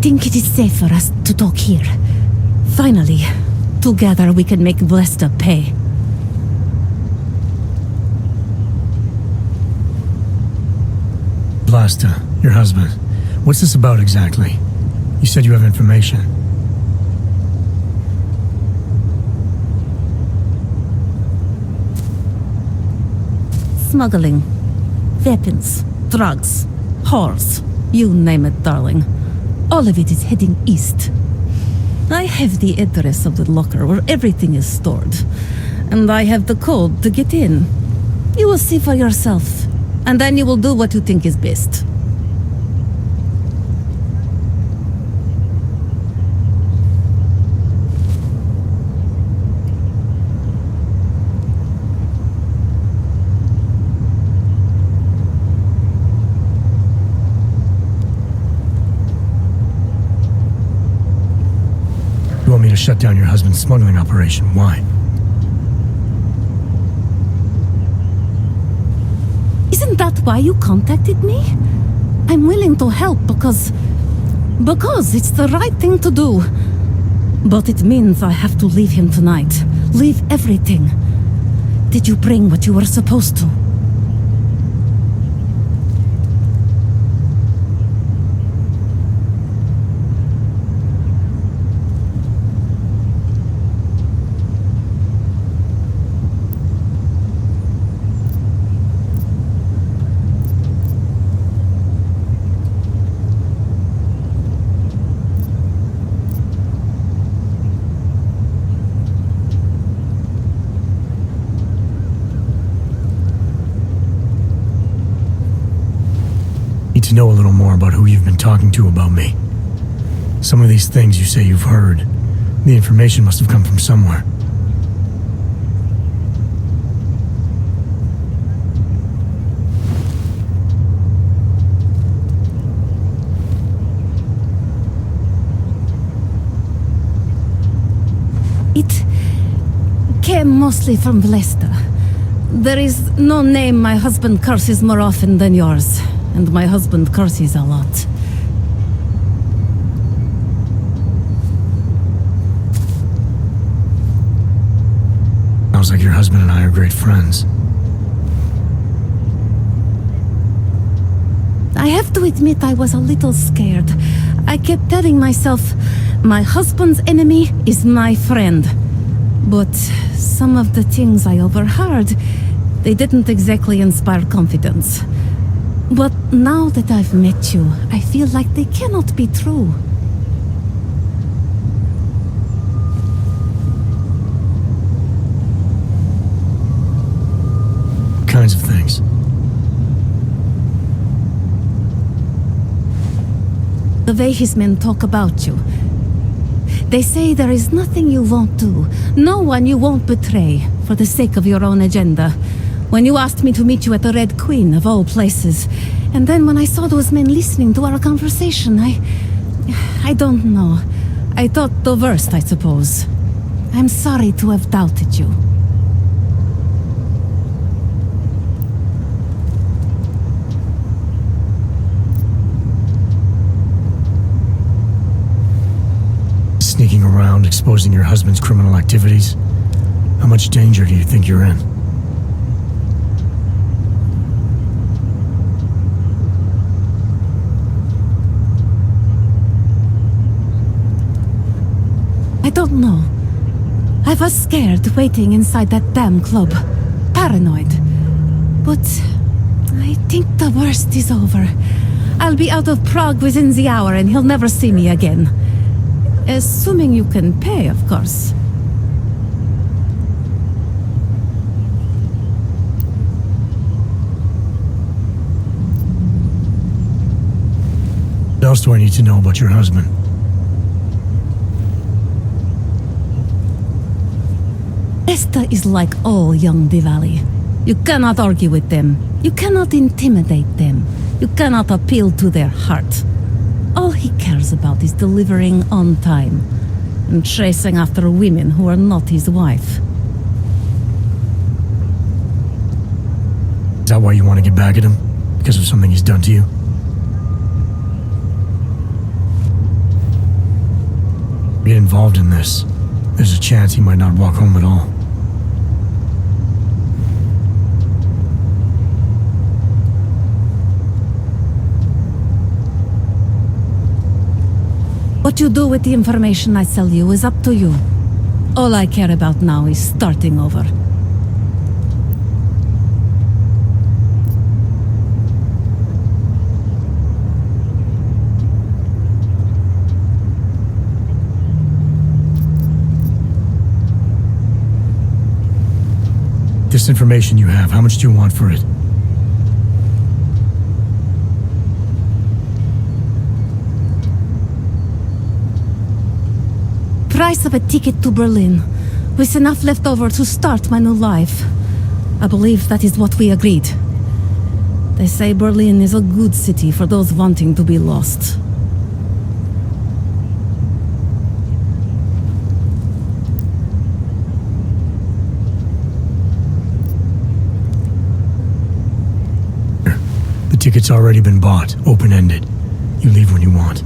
think it is safe for us to talk here. Finally, together we can make Vlesta pay. Vlasta, your husband. What's this about exactly? You said you have information. Smuggling. Weapons. Drugs. Whores. You name it, darling. All of it is heading east. I have the address of the locker where everything is stored. And I have the code to get in. You will see for yourself. And then you will do what you think is best. You want me to shut down your husband's smuggling operation? Why? Isn't that why you contacted me? I'm willing to help because it's the right thing to do. But it means I have to leave him tonight. Leave everything. Did you bring what you were supposed to? Need to know a little more about who you've been talking to about me. Some of these things you say you've heard. The information must have come from somewhere. It came mostly from Vlesta. There is no name my husband curses more often than yours. And my husband curses a lot. Sounds like your husband and I are great friends. I have to admit I was a little scared. I kept telling myself, my husband's enemy is my friend. But some of the things I overheard, they didn't exactly inspire confidence. But now that I've met you, I feel like they cannot be true. Kinds of things. The way his men talk about you. They say there is nothing you won't do, no one you won't betray, for the sake of your own agenda. When you asked me to meet you at the Red Queen, of all places. And then when I saw those men listening to our conversation, I don't know. I thought the worst, I suppose. I'm sorry to have doubted you. Sneaking around, exposing your husband's criminal activities. How much danger do you think you're in? I don't know. I was scared waiting inside that damn club. Paranoid. But I think the worst is over. I'll be out of Prague within the hour and he'll never see me again. Assuming you can pay, of course. What else do I need to know about your husband? Vlesta is like all young Diwali. You cannot argue with them. You cannot intimidate them. You cannot appeal to their heart. All he cares about is delivering on time and chasing after women who are not his wife. Is that why you want to get back at him? Because of something he's done to you? get involved in this, there's a chance he might not walk home at all. What you do with the information I sell you is up to you. All I care about now is starting over. This information you have, how much do you want for it? Price of a ticket to Berlin, with enough left over to start my new life. I believe that is what we agreed. They say Berlin is a good city for those wanting to be lost. The ticket's already been bought, open-ended. You leave when you want.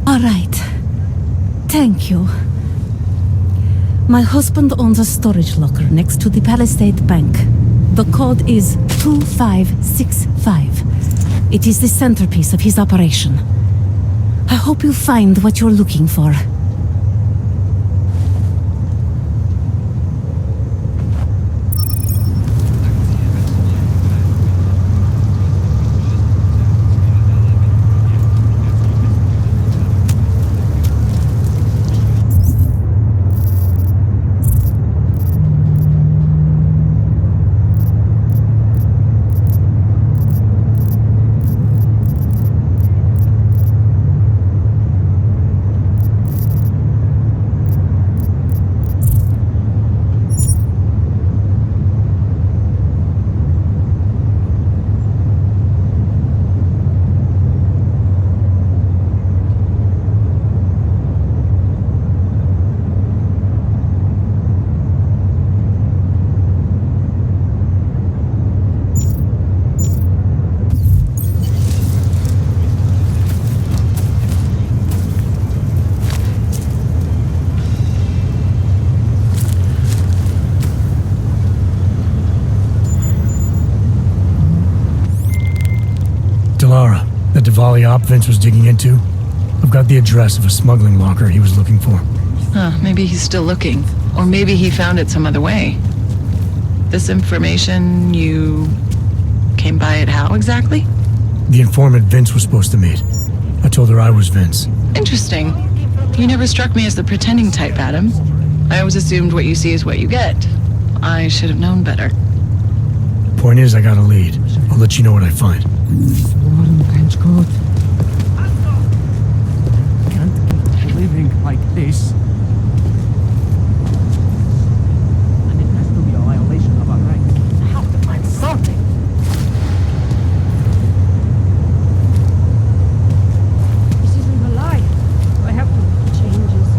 All right. Thank you. My husband owns a storage locker next to the Palisade Bank. The code is 2565. It is the centerpiece of his operation. I hope you find what you're looking for. Lara, that Diwali op Vince was digging into? I've got the address of a smuggling locker he was looking for. Maybe he's still looking. Or maybe he found it some other way. This information, you came by it how exactly? The informant Vince was supposed to meet. I told her I was Vince. Interesting. You never struck me as the pretending type, Adam. I always assumed what you see is what you get. I should have known better. Point is, I got a lead. I'll let you know what I find. Can't keep living like this. And it has to be a violation of our rights. I have to find something. This isn't a lie. I have to change this.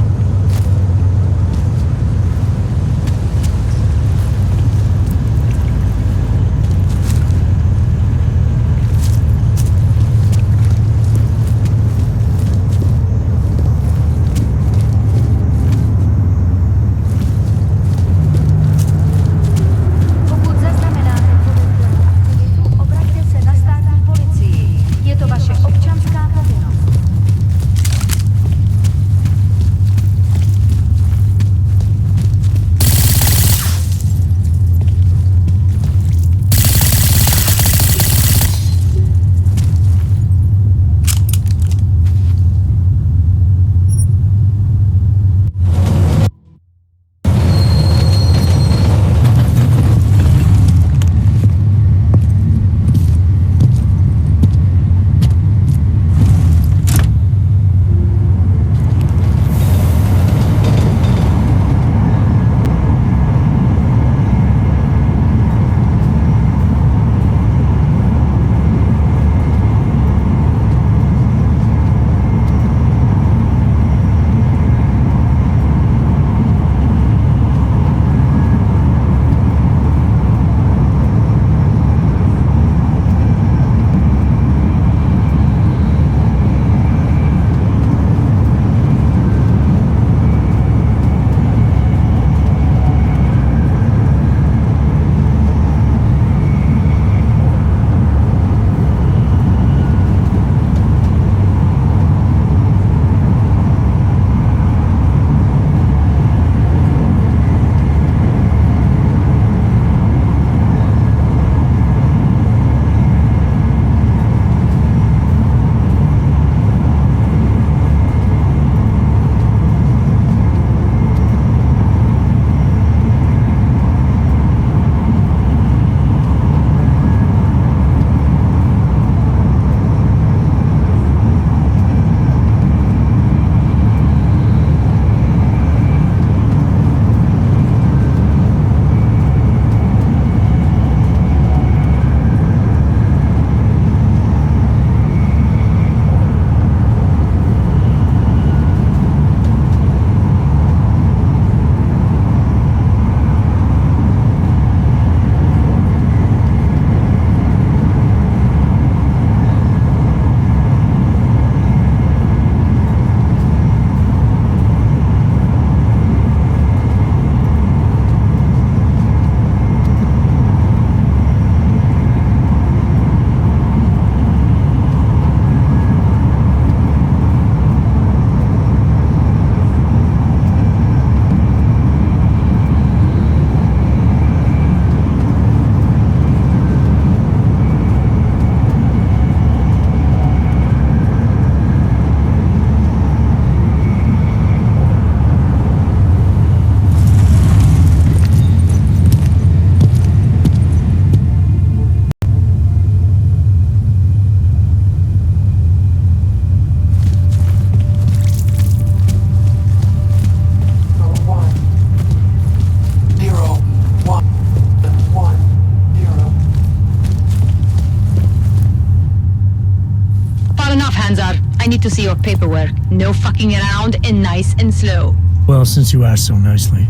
Panzer. I need to see your paperwork. No fucking around and nice and slow. Well, since you asked so nicely.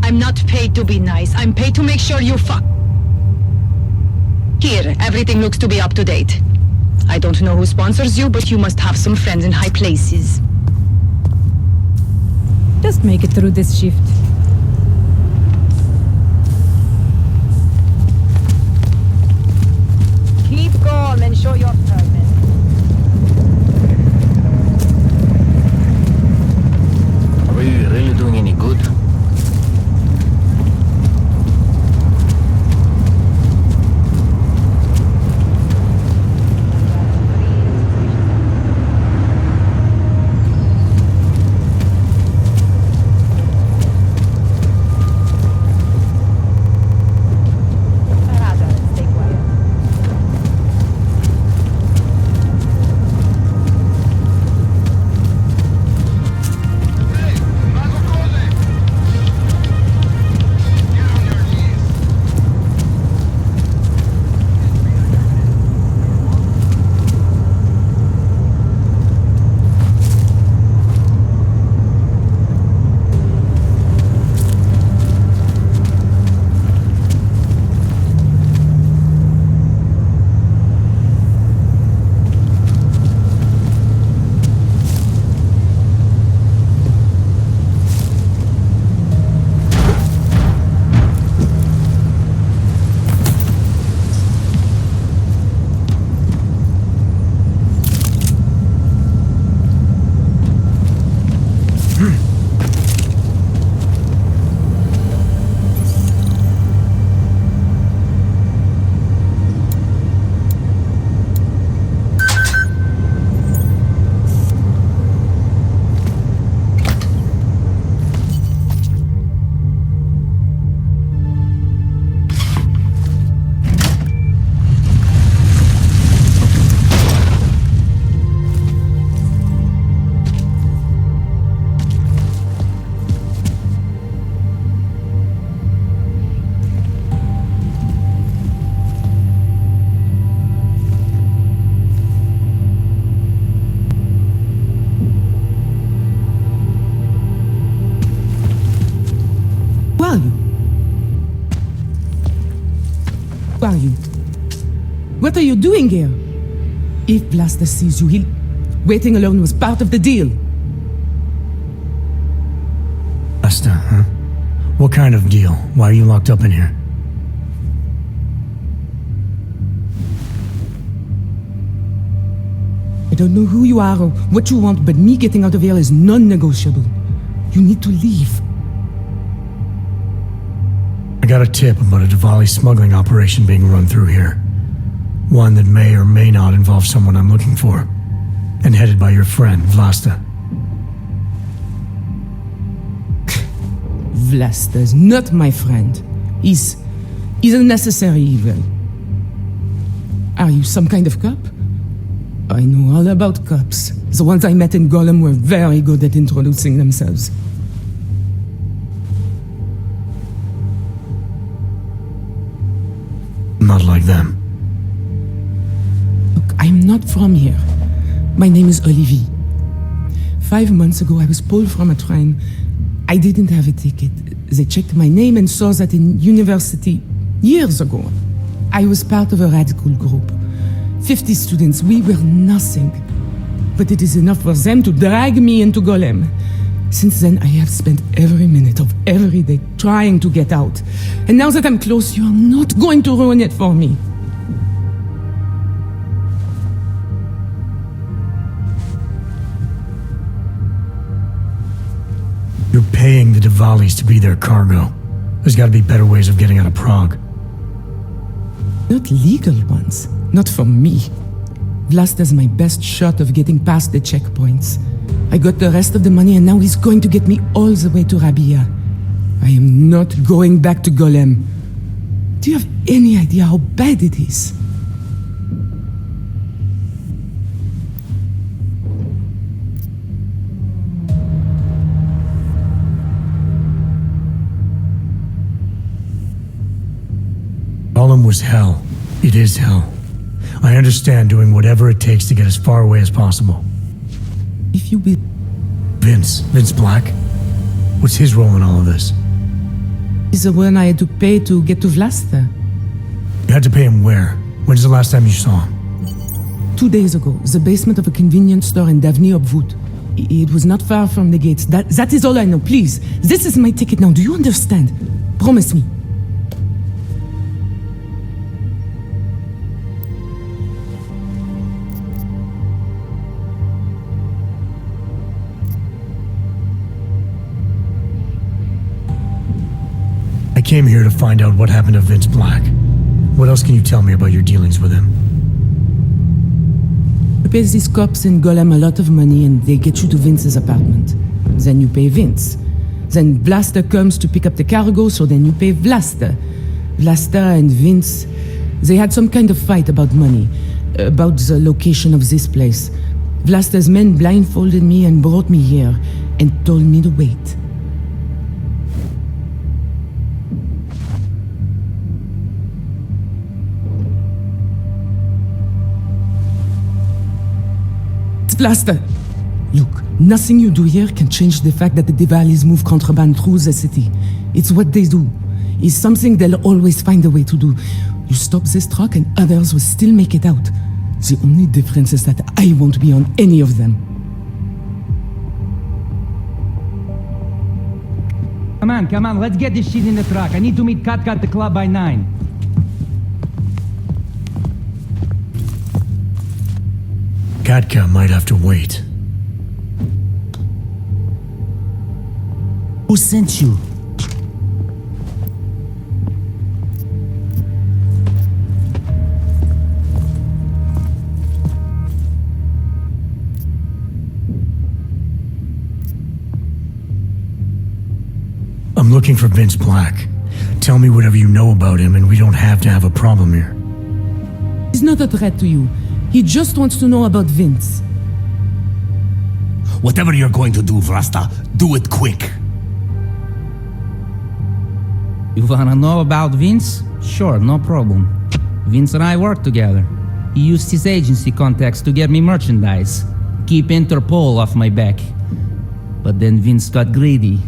I'm not paid to be nice. I'm paid to make sure you fuck. Here, everything looks to be up to date. I don't know who sponsors you, but you must have some friends in high places. Just make it through this shift. Keep calm and show your firmness. Are we really doing any good? Stay quiet. Who are you? What are you doing here? If Blaster sees you, waiting alone was part of the deal. Asta, huh? What kind of deal? Why are you locked up in here? I don't know who you are or what you want, but me getting out of here is non-negotiable. You need to leave. I got a tip about a Diwali smuggling operation being run through here. One that may or may not involve someone I'm looking for. And headed by your friend, Vlasta. Vlasta's not my friend. He's a necessary evil. Are you some kind of cop? I know all about cops. The ones I met in Golem were very good at introducing themselves. Not like them. Look, I'm not from here. My name is Olivier. 5 months ago, I was pulled from a train. I didn't have a ticket. They checked my name and saw that in university years ago. I was part of a radical group. 50 students, we were nothing. But it is enough for them to drag me into Golem. Since then, I have spent every minute of every day trying to get out. And now that I'm close, you are not going to ruin it for me. You're paying the Diwalis to be their cargo. There's gotta be better ways of getting out of Prague. Not legal ones. Not for me. Vlasta's my best shot of getting past the checkpoints. I got the rest of the money and now he's going to get me all the way to Rabia. I am not going back to Golem. Do you have any idea how bad it is? Golem was hell. It is hell. I understand doing whatever it takes to get as far away as possible. If you be... Vince Black? What's his role in all of this? He's the one I had to pay to get to Vlasta. You had to pay him where? When's the last time you saw him? 2 days ago, the basement of a convenience store in Davni Obvut. It was not far from the gates. That is all I know. Please, this is my ticket now. Do you understand? Promise me. I came here to find out what happened to Vince Black. What else can you tell me about your dealings with him? You pay these cops in Golem a lot of money and they get you to Vince's apartment. Then you pay Vince. Then Vlasta comes to pick up the cargo, so then you pay Vlasta. Vlasta and Vince, they had some kind of fight about money, about the location of this place. Vlasta's men blindfolded me and brought me here and told me to wait. Vlasta! Look, nothing you do here can change the fact that the Diwalis move contraband through the city. It's what they do. It's something they'll always find a way to do. You stop this truck and others will still make it out. The only difference is that I won't be on any of them. Come on, let's get this shit in the truck. I need to meet Katka at the club by 9. Katka might have to wait. Who sent you? I'm looking for Vince Black. Tell me whatever you know about him and we don't have to have a problem here. He's not a threat to you. He just wants to know about Vince. Whatever you're going to do, Vlasta, do it quick. You wanna know about Vince? Sure, no problem. Vince and I work together. He used his agency contacts to get me merchandise. Keep Interpol off my back. But then Vince got greedy.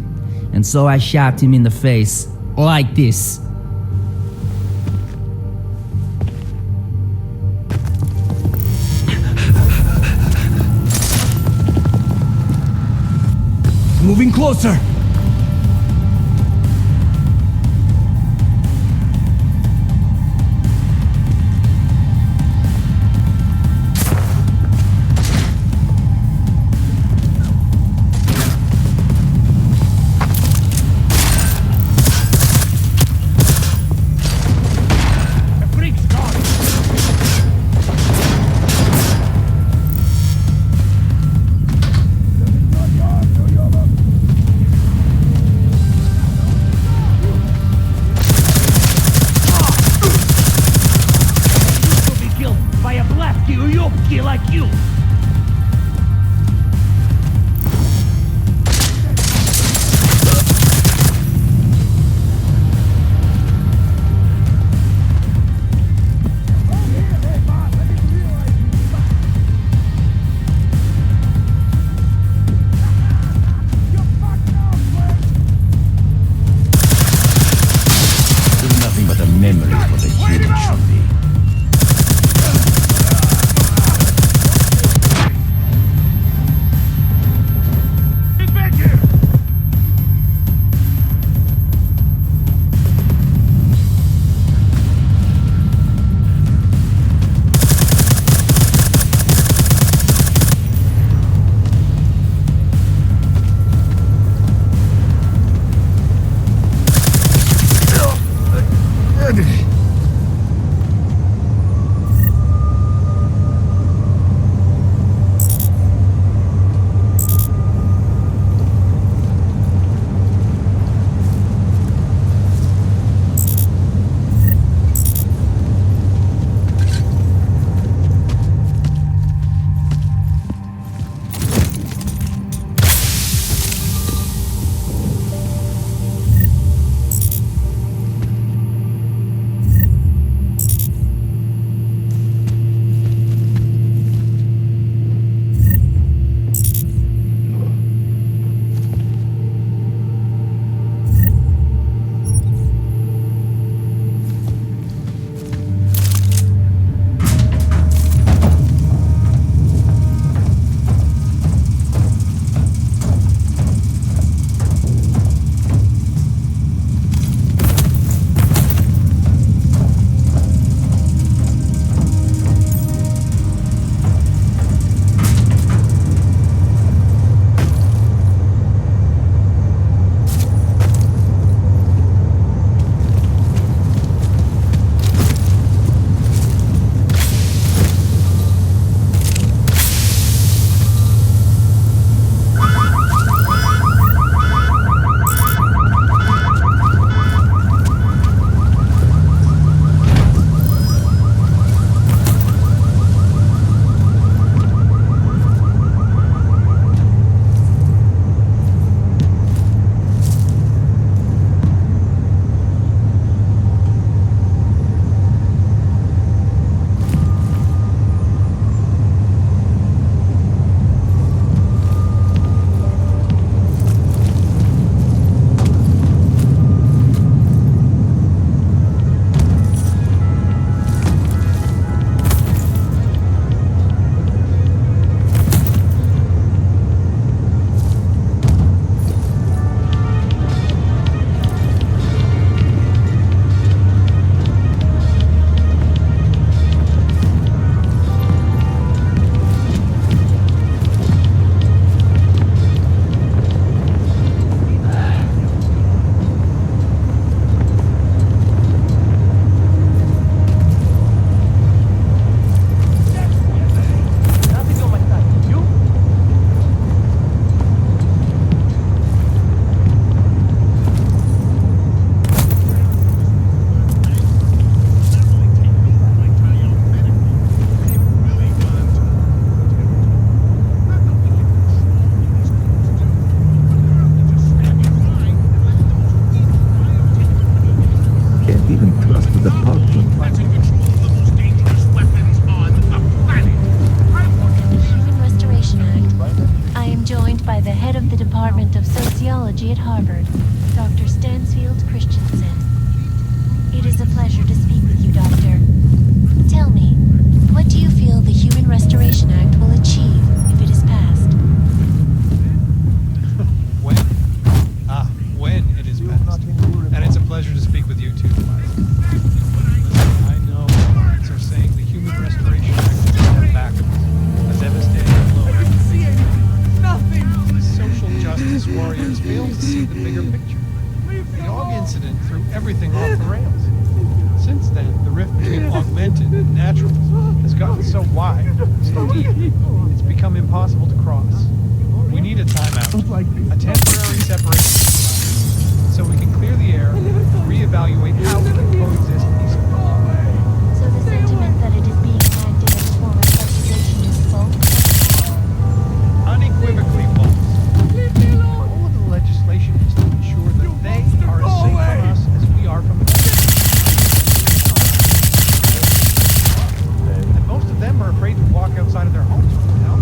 And so I shot him in the face. Like this. Moving closer. Like you. You're nothing but a memory for the human should be. gotten so wide, so deep, it's become impossible to cross. We need a timeout, a temporary separation, so we can clear the air, reevaluate how we can coexist peacefully. So the sentiment that it is being enacted as a form of subjugation is false? Unequivocally false. All of the legislation is to ensure that they are as safe from us as we are from them. And most of them are afraid to walk outside of their homes right now.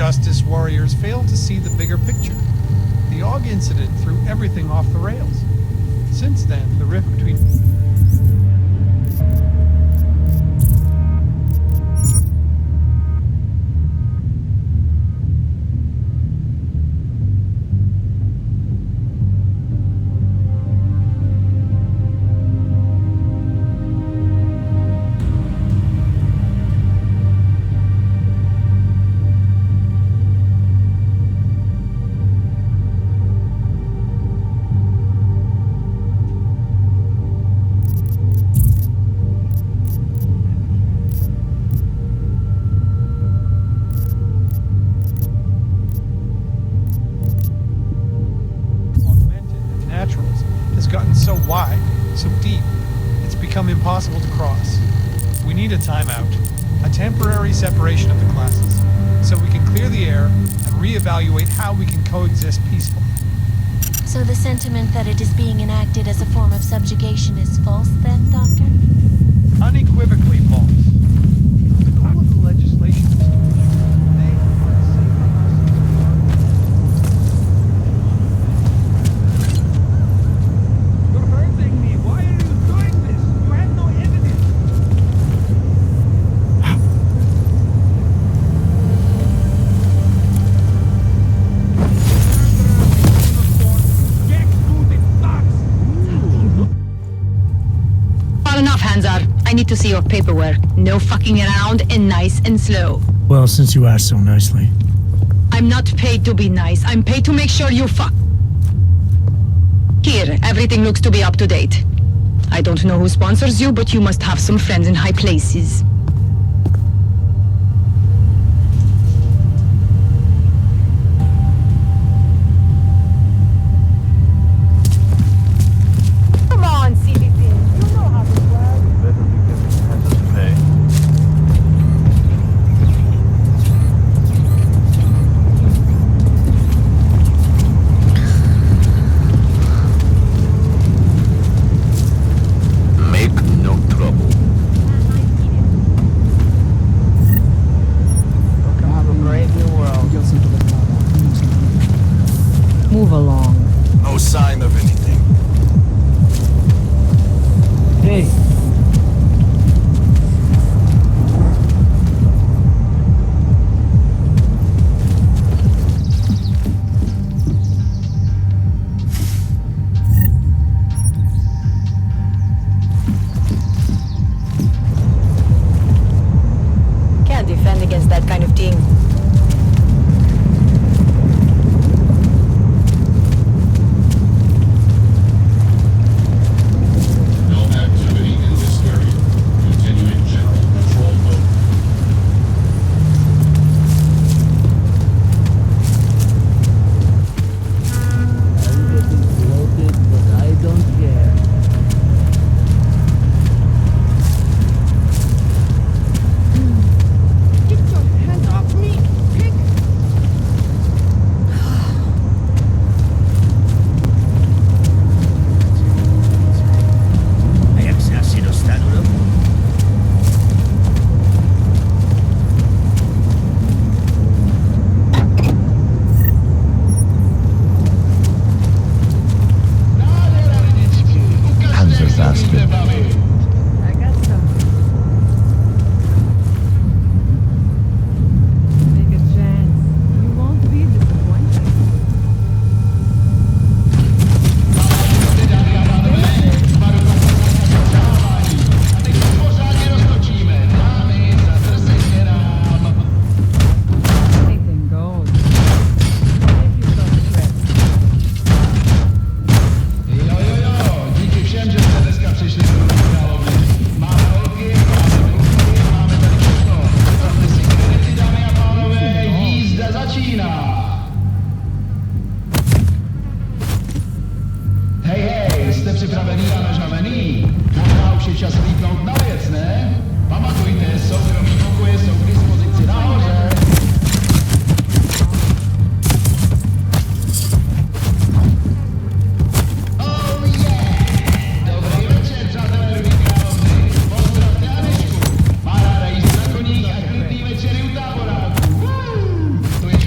justice warriors fail to see the bigger picture. The AUG incident threw everything off the rails. Since then, the rift between... so wide, so deep, it's become impossible to cross. We need a timeout, a temporary separation of the classes, so we can clear the air and reevaluate how we can coexist peacefully. So the sentiment that it is being enacted as a form of subjugation is false then, Doctor? Unequivocally false. The goal of the legislation is to I need to see your paperwork. No fucking around and nice and slow. Well, since you asked so nicely. I'm not paid to be nice. I'm paid to make sure you fuck. Here, everything looks to be up to date. I don't know who sponsors you, but you must have some friends in high places. Come on, CBP. You know how this works. Make no trouble. Have a great new world. Move along. No sign of anything. Hey. Can't defend against that kind of thing. No activity in this area. Continuing general control mode. I'm getting bloated, but I don't care. Get your hands off me, pig! Hay exército statura. Panzerfaust. I got some. Take a chance. You won't be disappointed. Anything goes. Make yourself stressed. Díky všem, že jste dneska přišli do královny. Máme holky, máme tady všechno. Vezměte si kredity, dámy a pánové, jízda začíná. Hej, jste připravený a nažavený? Možná už je čas lípnout na věc, ne? Pamatujte, soukromí pokoje jsou k dispozici nahoře. Oh yeah! Dobrý večer, přátelé Lví královny. Pozdravte Anešku. Má ráda jíst na koních a klidný večery u táboráků. To je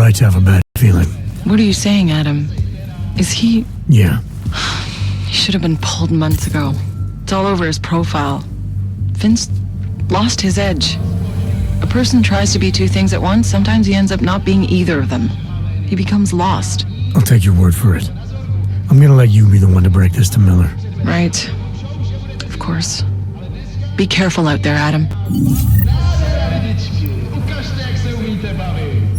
right to have a bad feeling. What are you saying, Adam? Is he... Yeah. He should have been pulled months ago. It's all over his profile. Vince lost his edge. A person tries to be two things at once, sometimes he ends up not being either of them. He becomes lost. I'll take your word for it. I'm gonna let you be the one to break this to Miller. Right. Of course. Be careful out there, Adam. Ukažte, jak se umíte bavit.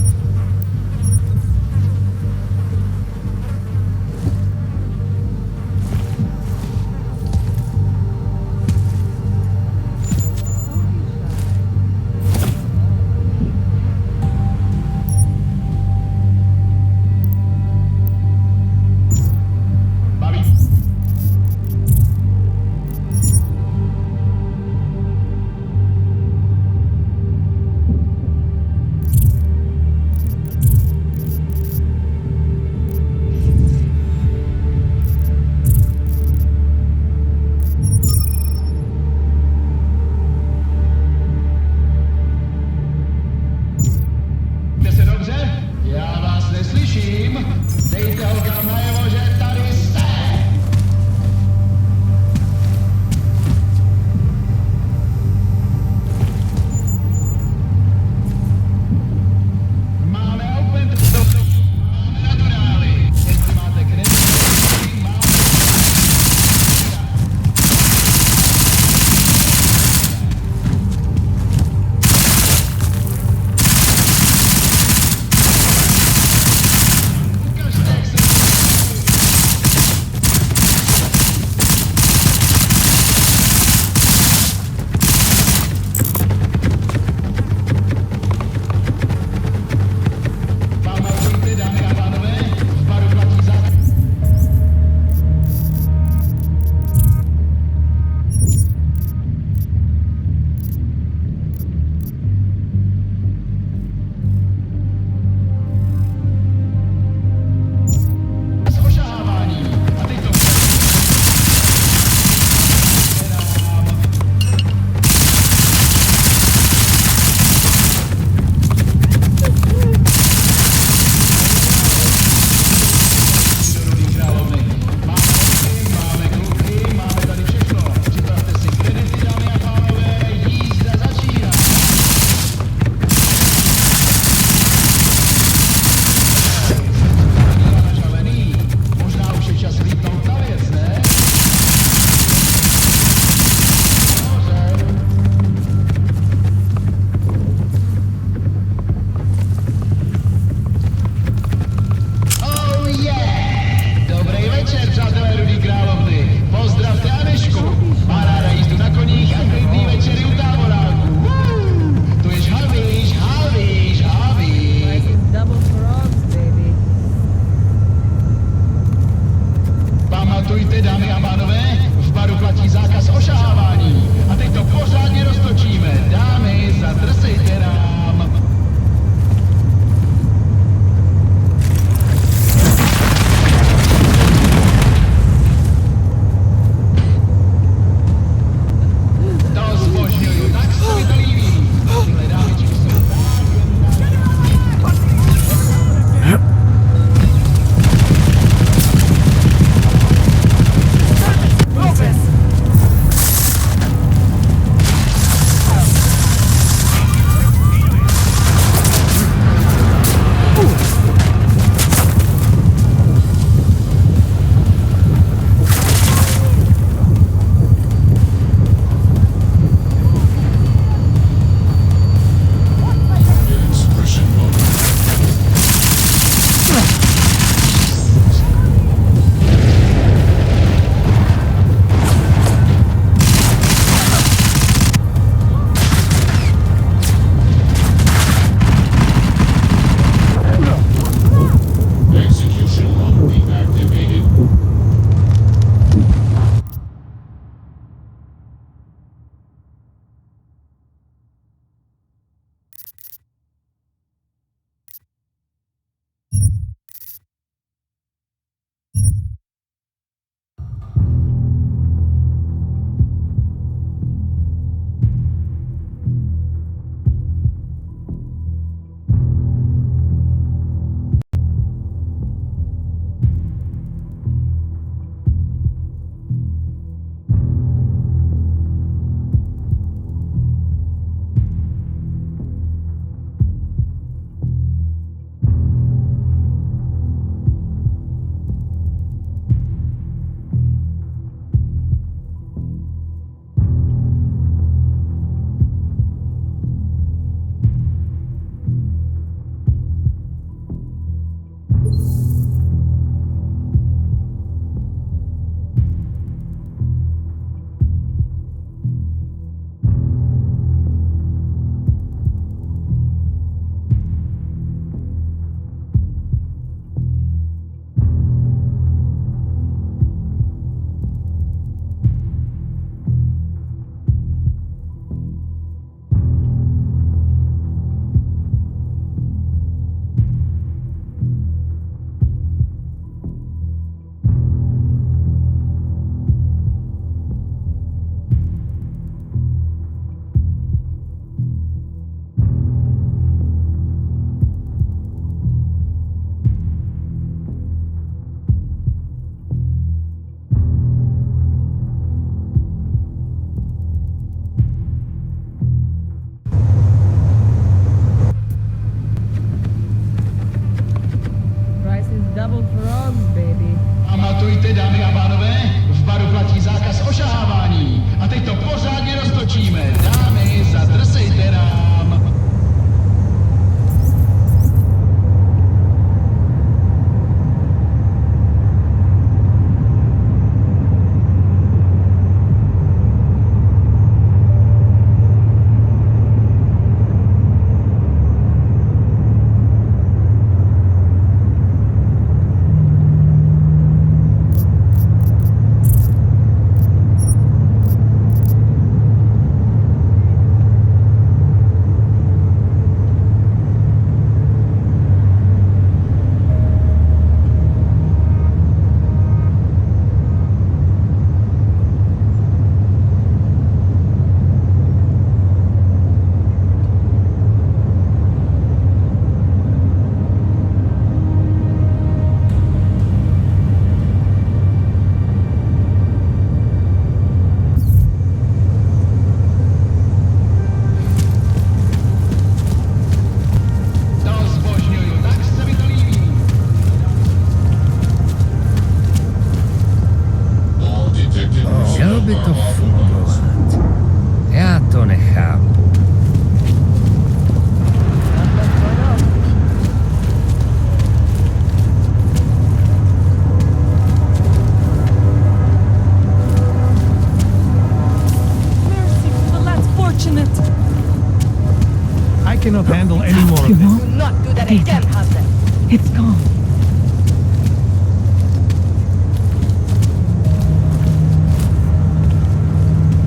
cannot handle any more of Do this. not do that again, Hunter. It's gone.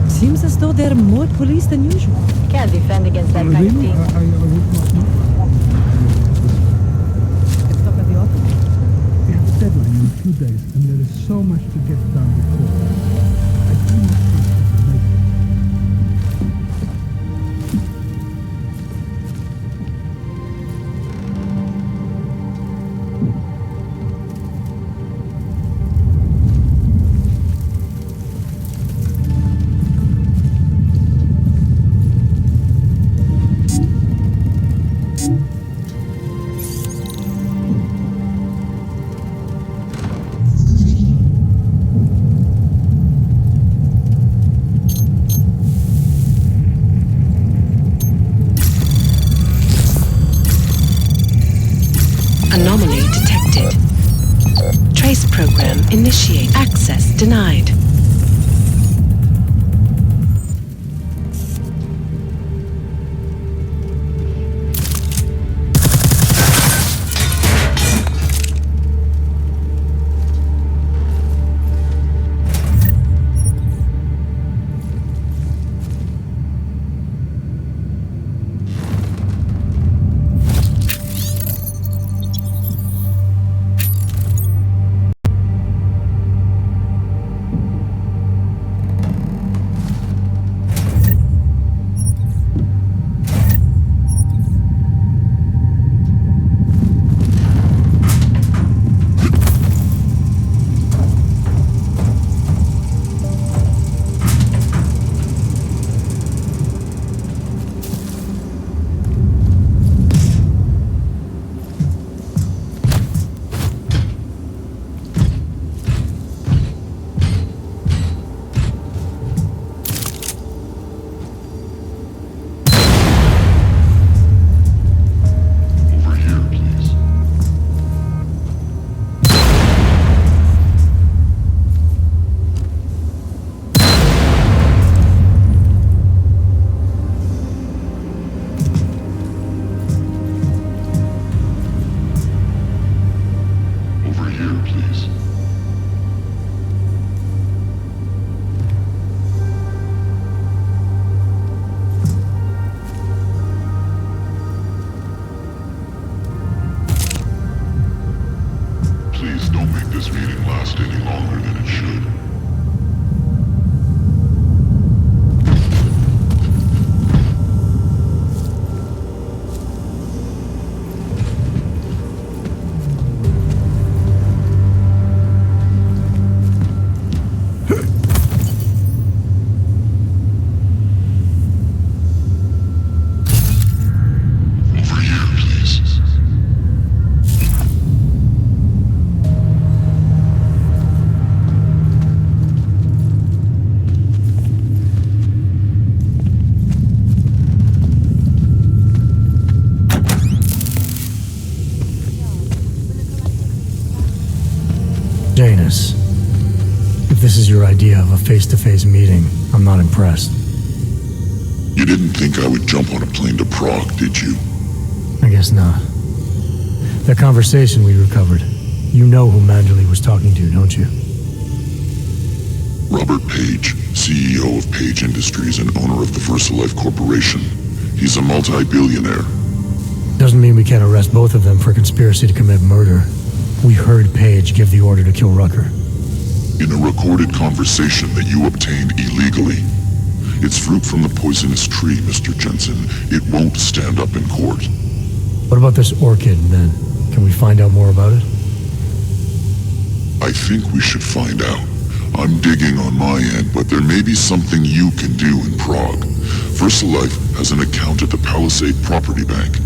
Seems as though there are more police than usual. Can't defend against that kind of thing. Let's stop at the office. We have deadline in 2 days, and there is so much to get done before. I do not trust you to make it. Anomaly detected. Trace program initiate. Access denied. Janus, if this is your idea of a face-to-face meeting, I'm not impressed. You didn't think I would jump on a plane to Prague, did you? I guess not. That conversation we recovered, you know who Manderley was talking to, don't you? Robert Page, CEO of Page Industries and owner of the VersaLife Corporation. He's a multi-billionaire. Doesn't mean we can't arrest both of them for conspiracy to commit murder. We heard Page give the order to kill Rucker. In a recorded conversation that you obtained illegally. It's fruit from the poisonous tree, Mr. Jensen. It won't stand up in court. What about this orchid, then? Can we find out more about it? I think we should find out. I'm digging on my end, but there may be something you can do in Prague. VersaLife has an account at the Palisade Property Bank.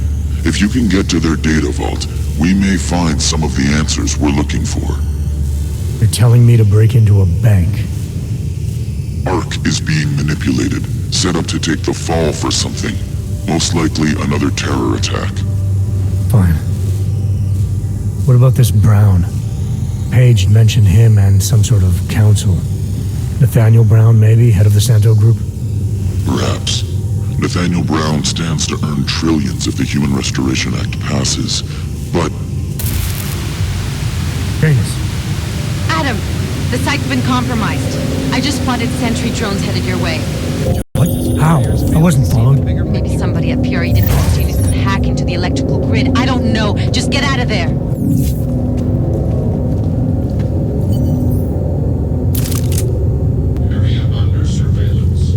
If you can get to their data vault, we may find some of the answers we're looking for. You're telling me to break into a bank? ARC is being manipulated, set up to take the fall for something. Most likely another terror attack. Fine. What about this Brown? Page mentioned him and some sort of council. Nathaniel Brown, maybe, head of the Santo Group? Perhaps. Nathaniel Brown stands to earn trillions if the Human Restoration Act passes, but... Janus. Adam, the site's been compromised. I just spotted sentry drones headed your way. What? How? I wasn't followed. Maybe somebody at PRE didn't continue to hack into the electrical grid. I don't know. Just get out of there. Area under surveillance.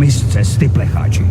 mi z cesty, plecháči.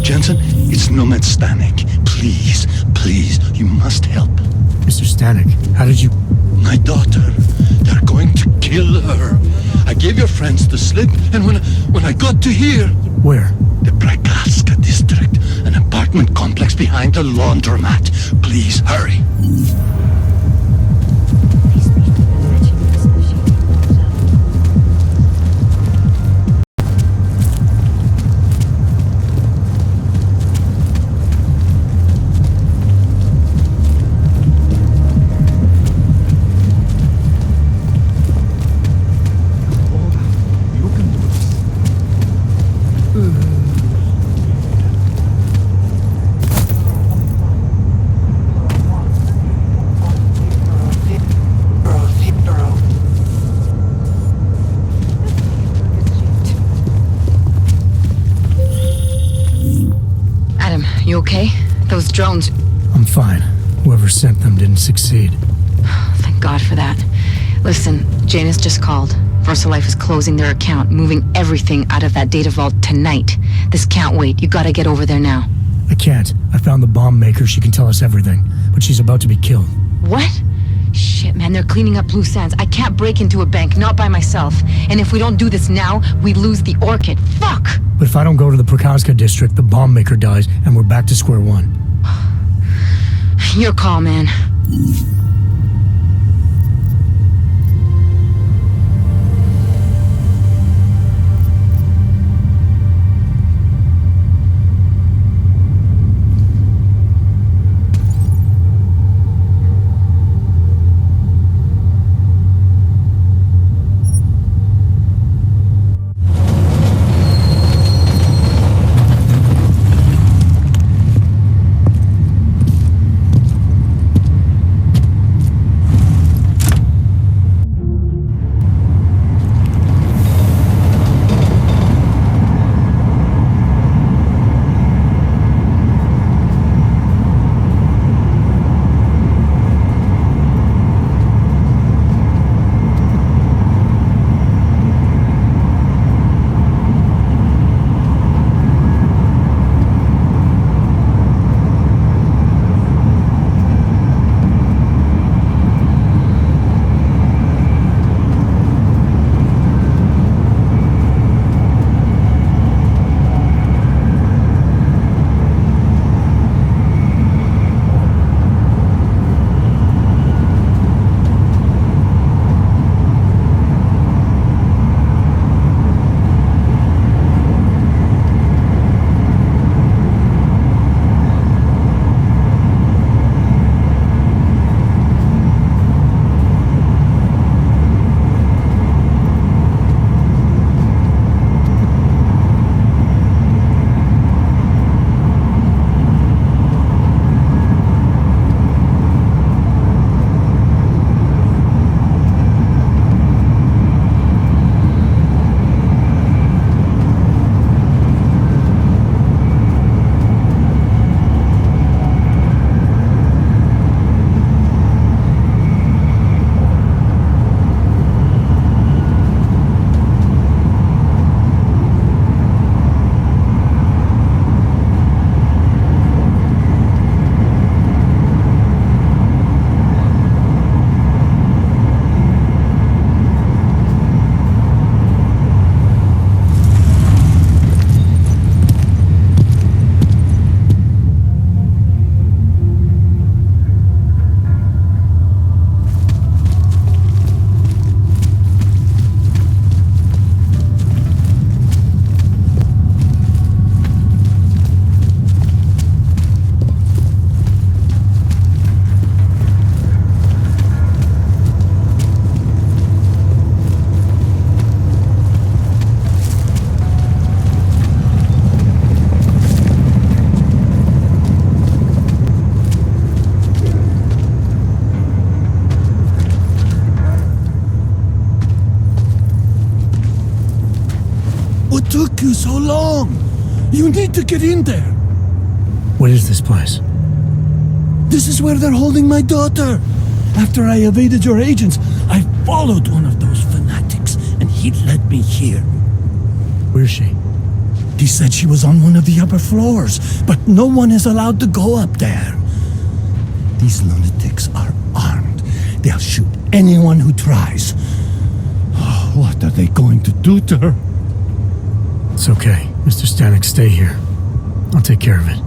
Jensen, it's Nomad Stanek. Please, please, you must help. Mr. Stanek, how did you... My daughter. They're going to kill her. I gave your friends the slip, and when I got to here... Where? The Prakaska district, an apartment complex behind the laundromat. Please, hurry. You okay? Those drones... I'm fine. Whoever sent them didn't succeed. Thank God for that. Listen, Janus just called. VersaLife is closing their account, moving everything out of that data vault tonight. This can't wait. You gotta get over there now. I can't. I found the bomb maker. She can tell us everything. But she's about to be killed. What? Shit, man, they're cleaning up loose ends. I can't break into a bank, not by myself. And if we don't do this now, we lose the Orchid. Fuck! But if I don't go to the Prakaska district, the bomb maker dies, and we're back to square one. Your call, man. What took you so long? You need to get in there. What is this place? This is where they're holding my daughter. After I evaded your agents, I followed one of those fanatics, and he led me here. Where's she? He said she was on one of the upper floors, but no one is allowed to go up there. These lunatics are armed. They'll shoot anyone who tries. Oh, what are they going to do to her? It's okay. Mr. Stanek, stay here. I'll take care of it.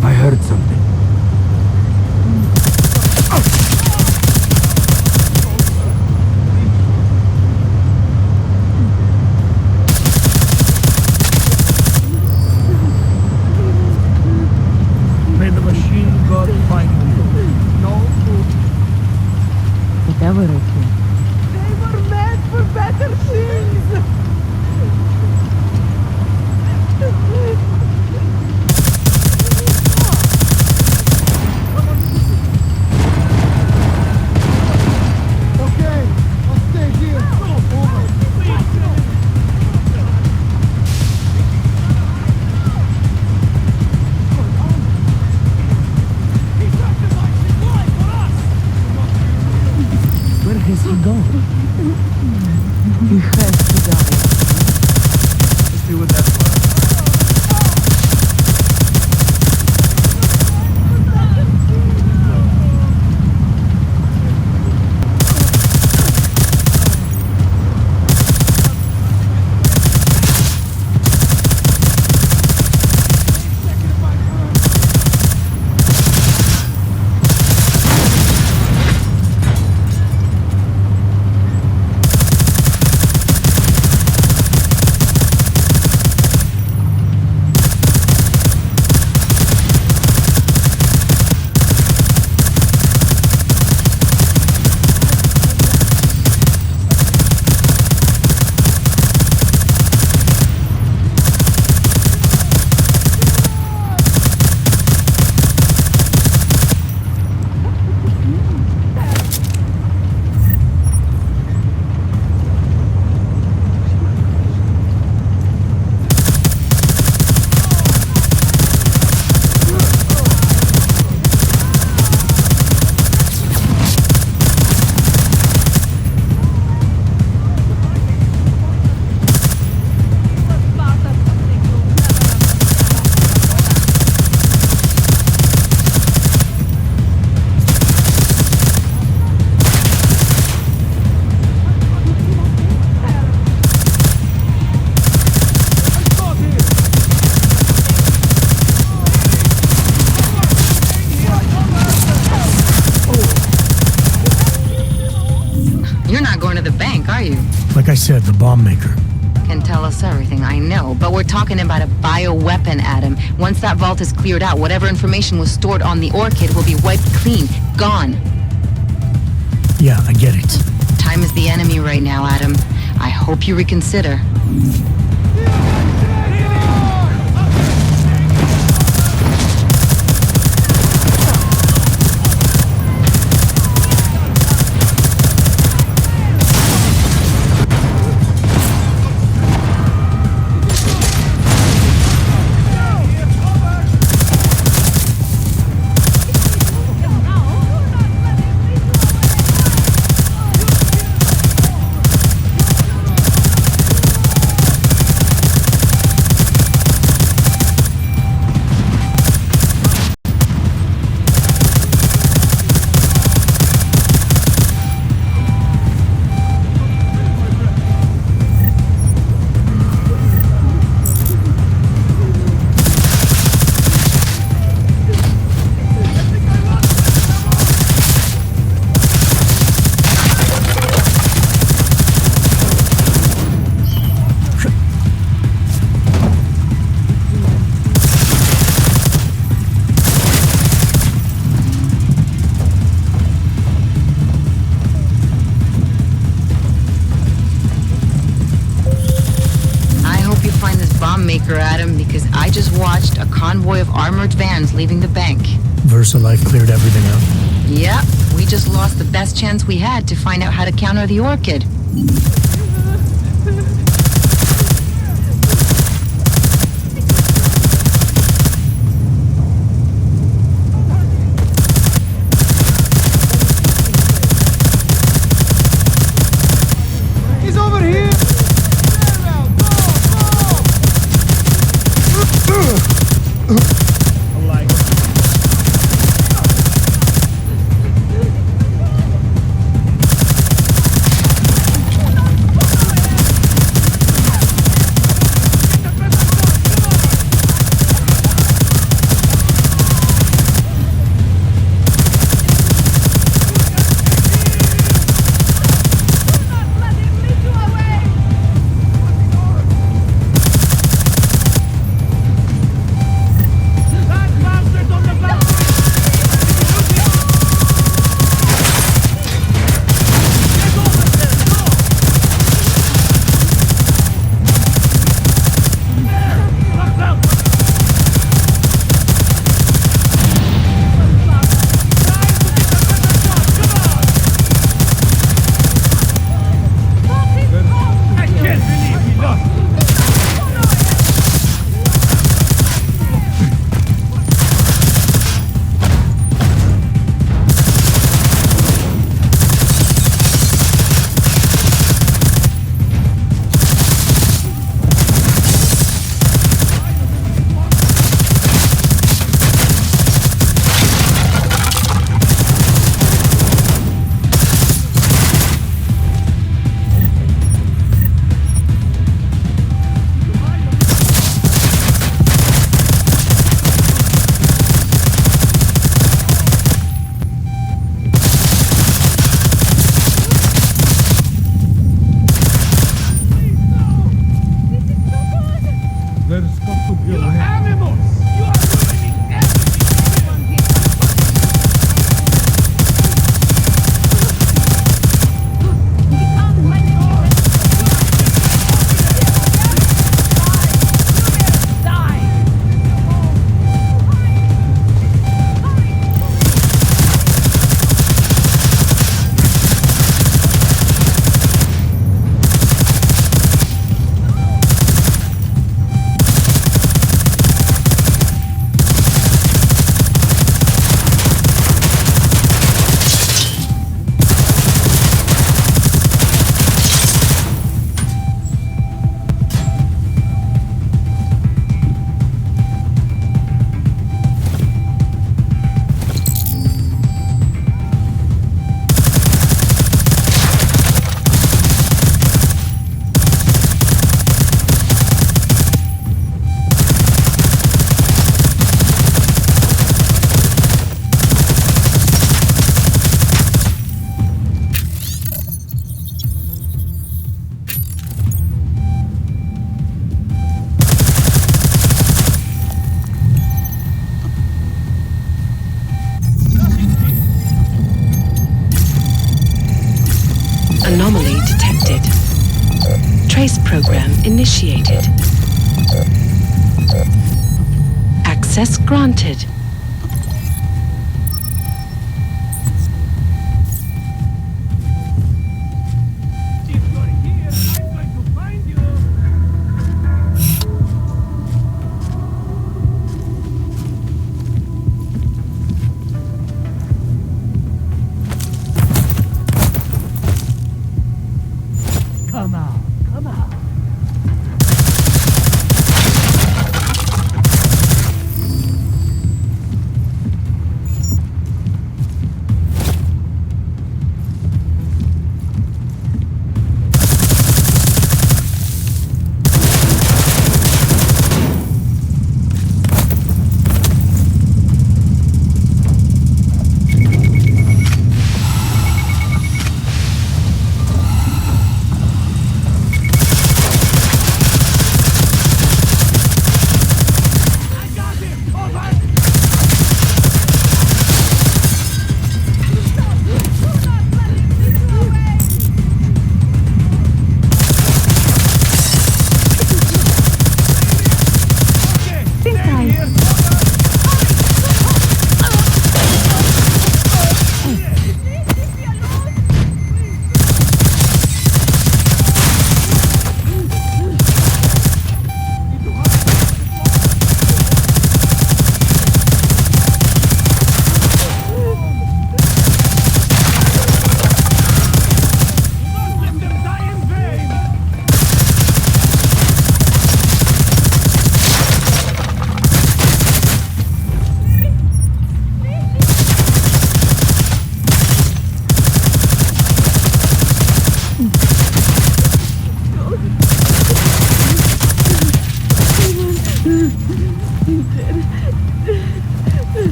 I heard something. May the machine god find you. No? Whatever it is. They were meant for better things! Where has he gone? He has to die. Let's see what that's like. You're not going to the bank, are you? Like I said, the bomb maker. Can tell us everything, I know. But we're talking about a bioweapon, Adam. Once that vault is cleared out, whatever information was stored on the Orchid will be wiped clean. Gone. Yeah, I get it. Time is the enemy right now, Adam. I hope you reconsider. Maker, Adam, because I just watched a convoy of armored vans leaving the bank. VersaLife cleared everything out? Yep, we just lost the best chance we had to find out how to counter the Orchid. Let us go to You Bill. animals! You are ruining everything! Anomaly detected. Trace program initiated. Access granted. Come out, come out.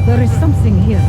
There is something here.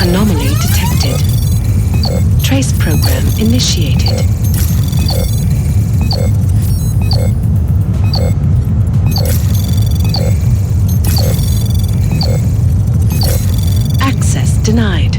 Anomaly detected. Trace program initiated. Access denied.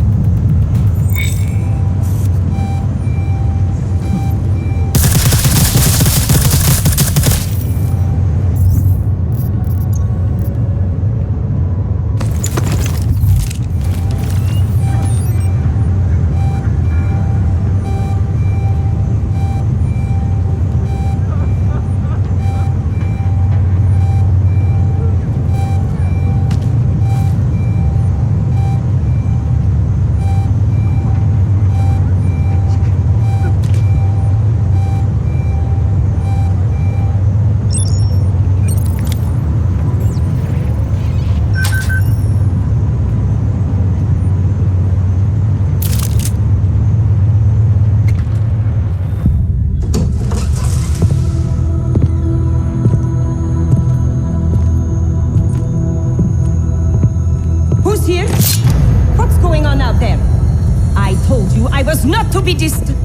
Who's here? What's going on out there? I told you I was not to be distant.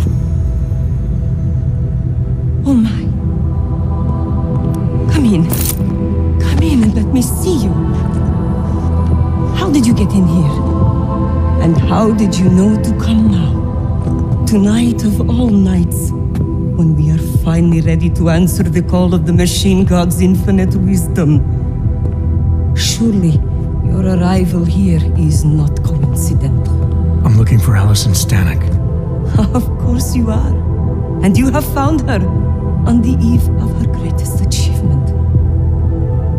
Oh my. Come in. Come in and let me see you. How did you get in here? And how did you know to come now? Tonight of all nights, when we are finally ready to answer the call of the machine god's infinite wisdom. Surely, your arrival here is not coincidental. I'm looking for Allison Stanek. Of course you are. And you have found her on the eve of her greatest achievement.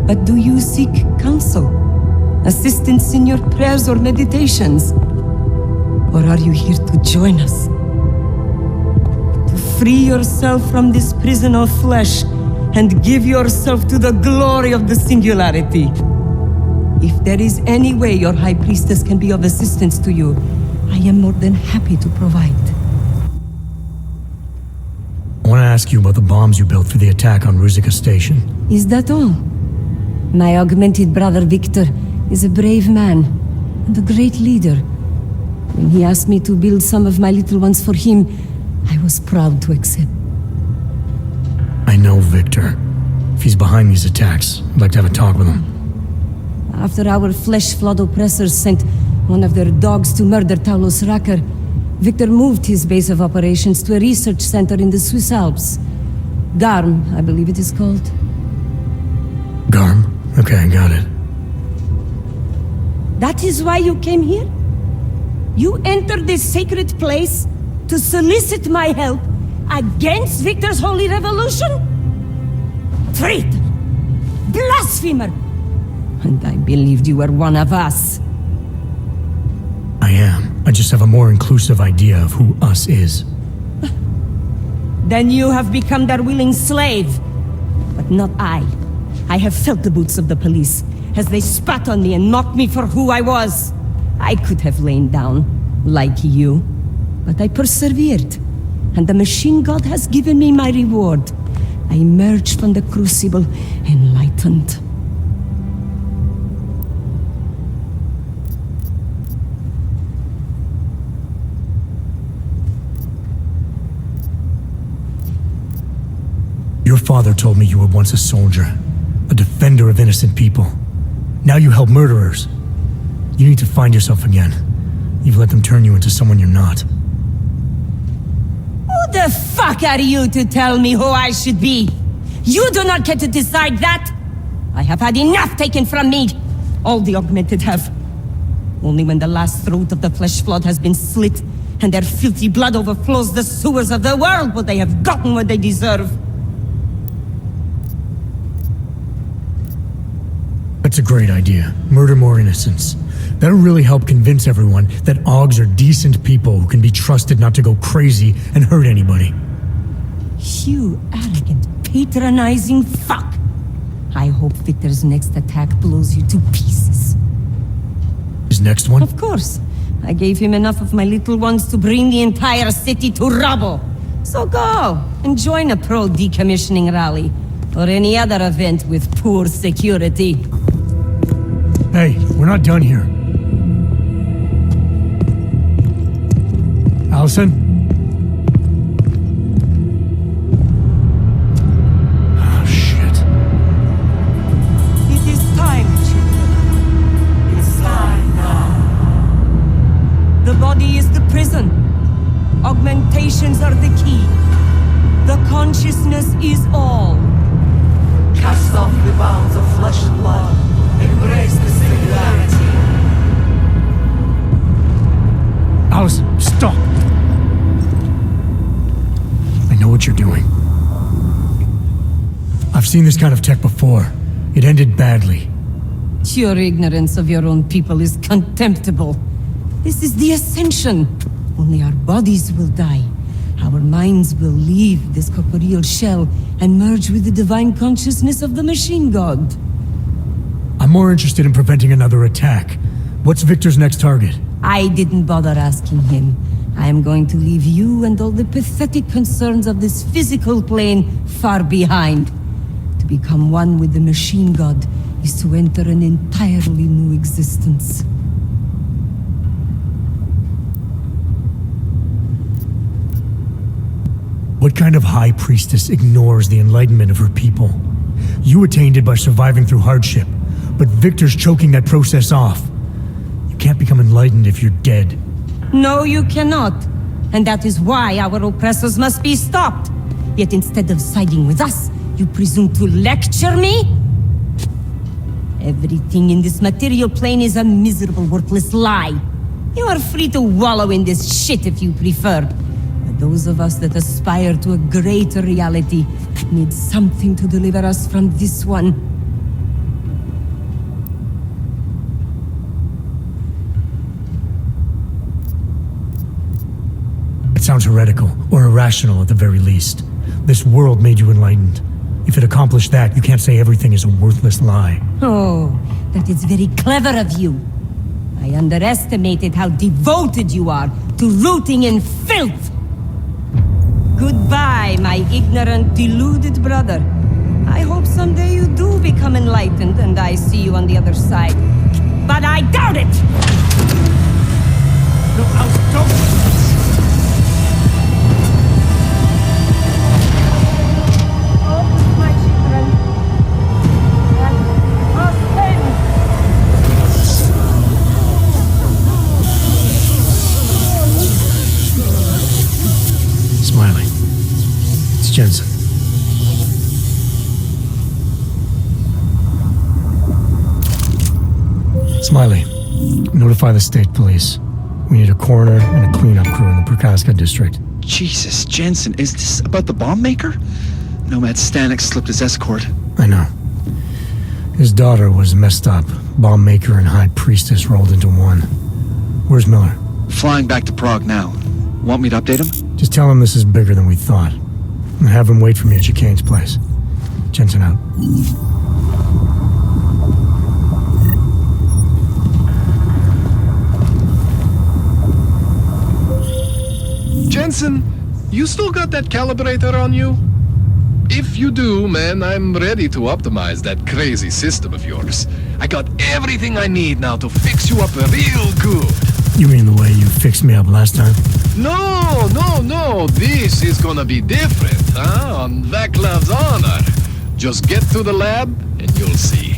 But do you seek counsel? Assistance in your prayers or meditations? Or are you here to join us? To free yourself from this prison of flesh and give yourself to the glory of the singularity? If there is any way your High Priestess can be of assistance to you, I am more than happy to provide. I want to ask you about the bombs you built for the attack on Ruzicka Station. Is that all? My augmented brother Victor is a brave man and a great leader. When he asked me to build some of my little ones for him, I was proud to accept. I know Victor. If he's behind these attacks, I'd like to have a talk with him. After our flesh flood oppressors sent one of their dogs to murder Talos Racker, Victor moved his base of operations to a research center in the Swiss Alps. Garm, I believe it is called. Garm? Okay, I got it. That is why you came here? You entered this sacred place to solicit my help against Victor's holy revolution? Traitor! Blasphemer! And I believed you were one of us. I am. I just have a more inclusive idea of who us is. Then you have become their willing slave. But not I. I have felt the boots of the police as they spat on me and mocked me for who I was. I could have lain down, like you. But I persevered. And the machine god has given me my reward. I emerged from the crucible enlightened. Your father told me you were once a soldier, a defender of innocent people. Now you help murderers. You need to find yourself again. You've let them turn you into someone you're not. Who the fuck are you to tell me who I should be? You do not get to decide that! I have had enough taken from me! All the augmented have. Only when the last throat of the flesh flood has been slit and their filthy blood overflows the sewers of the world will they have gotten what they deserve. That's a great idea. Murder more innocents. That'll really help convince everyone that Augs are decent people who can be trusted not to go crazy and hurt anybody. You arrogant, patronizing fuck! I hope Victor's next attack blows you to pieces. His next one? Of course. I gave him enough of my little ones to bring the entire city to rubble. So go and join a pro-decommissioning rally or any other event with poor security. Hey, we're not done here. Allison? Oh, shit. It is time, children. It's time now. The body is the prison. Augmentations are the key. The consciousness is all. Cast off the bounds of flesh and blood. Embrace the singularity. Allison, stop! I know what you're doing. I've seen this kind of tech before. It ended badly. Your ignorance of your own people is contemptible. This is the Ascension. Only our bodies will die. Our minds will leave this corporeal shell and merge with the divine consciousness of the machine god. I'm more interested in preventing another attack. What's Victor's next target? I didn't bother asking him. I am going to leave you and all the pathetic concerns of this physical plane far behind. To become one with the machine god is to enter an entirely new existence. What kind of high priestess ignores the enlightenment of her people? You attained it by surviving through hardship, but Victor's choking that process off. You can't become enlightened if you're dead. No, you cannot. And that is why our oppressors must be stopped. Yet instead of siding with us, you presume to lecture me? Everything in this material plane is a miserable, worthless lie. You are free to wallow in this shit if you prefer. But those of us that aspire to a greater reality need something to deliver us from this one. It sounds heretical, or irrational at the very least. This world made you enlightened. If it accomplished that, you can't say everything is a worthless lie. Oh, that is very clever of you. I underestimated how devoted you are to rooting in filth. Goodbye, my ignorant, deluded brother. I hope someday you do become become enlightened and I see you on the other side. But I doubt it! No, don't... My children. Smiley. It's Jensen. Smiley, notify the state police. We need a coroner and a cleanup crew in the Prokaska district. Jesus, Jensen, is this about the bomb maker? Nomad Stanek slipped his escort. I know. His daughter was messed up. Bomb maker and high priestess rolled into one. Where's Miller? Flying back to Prague now. Want me to update him? Just tell him this is bigger than we thought. And have him wait for me at Chicane's place. Jensen out. Jensen, you still got that calibrator on you? If you do, man, I'm ready to optimize that crazy system of yours. I got everything I need now to fix you up real good. You mean the way you fixed me up last time? No. This is gonna be different, huh? On Vaclav's honor. Just get to the lab and you'll see.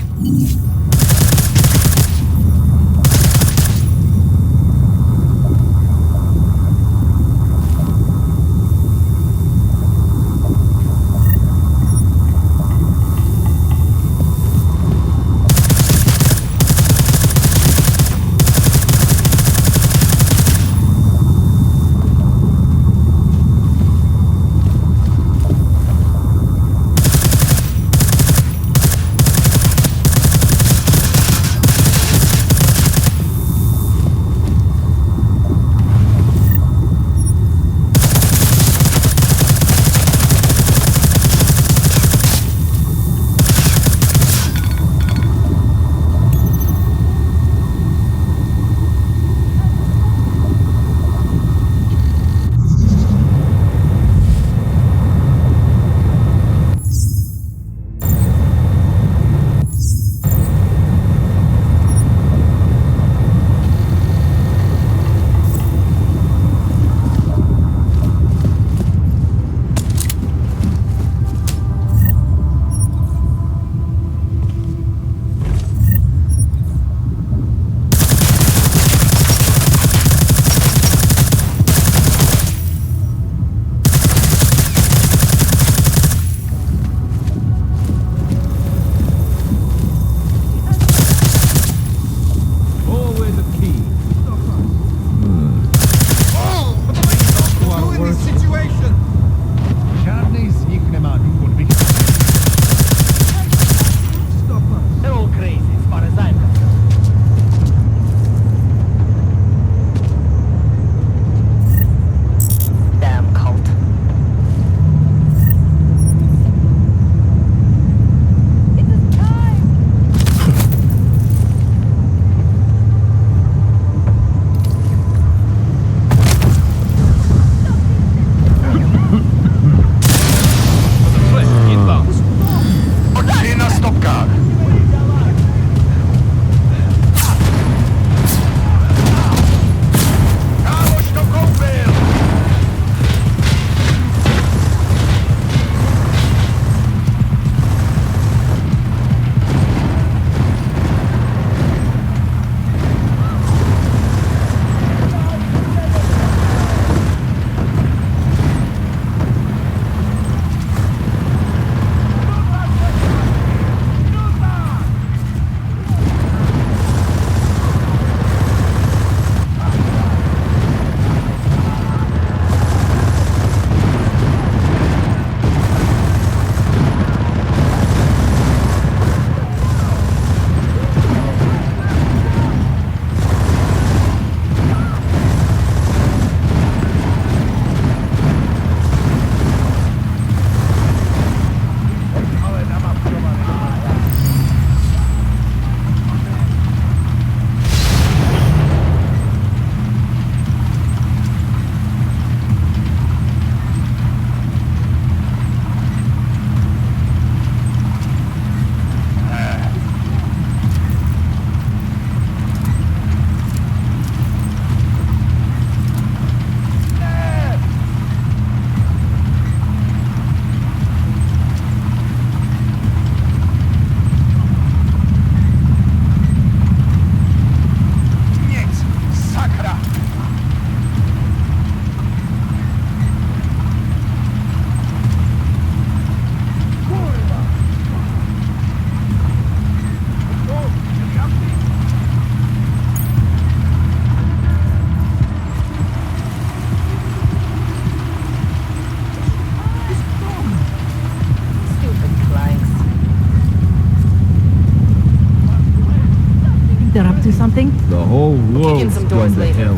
They're up to something? The whole world's some gone doors to later. hell.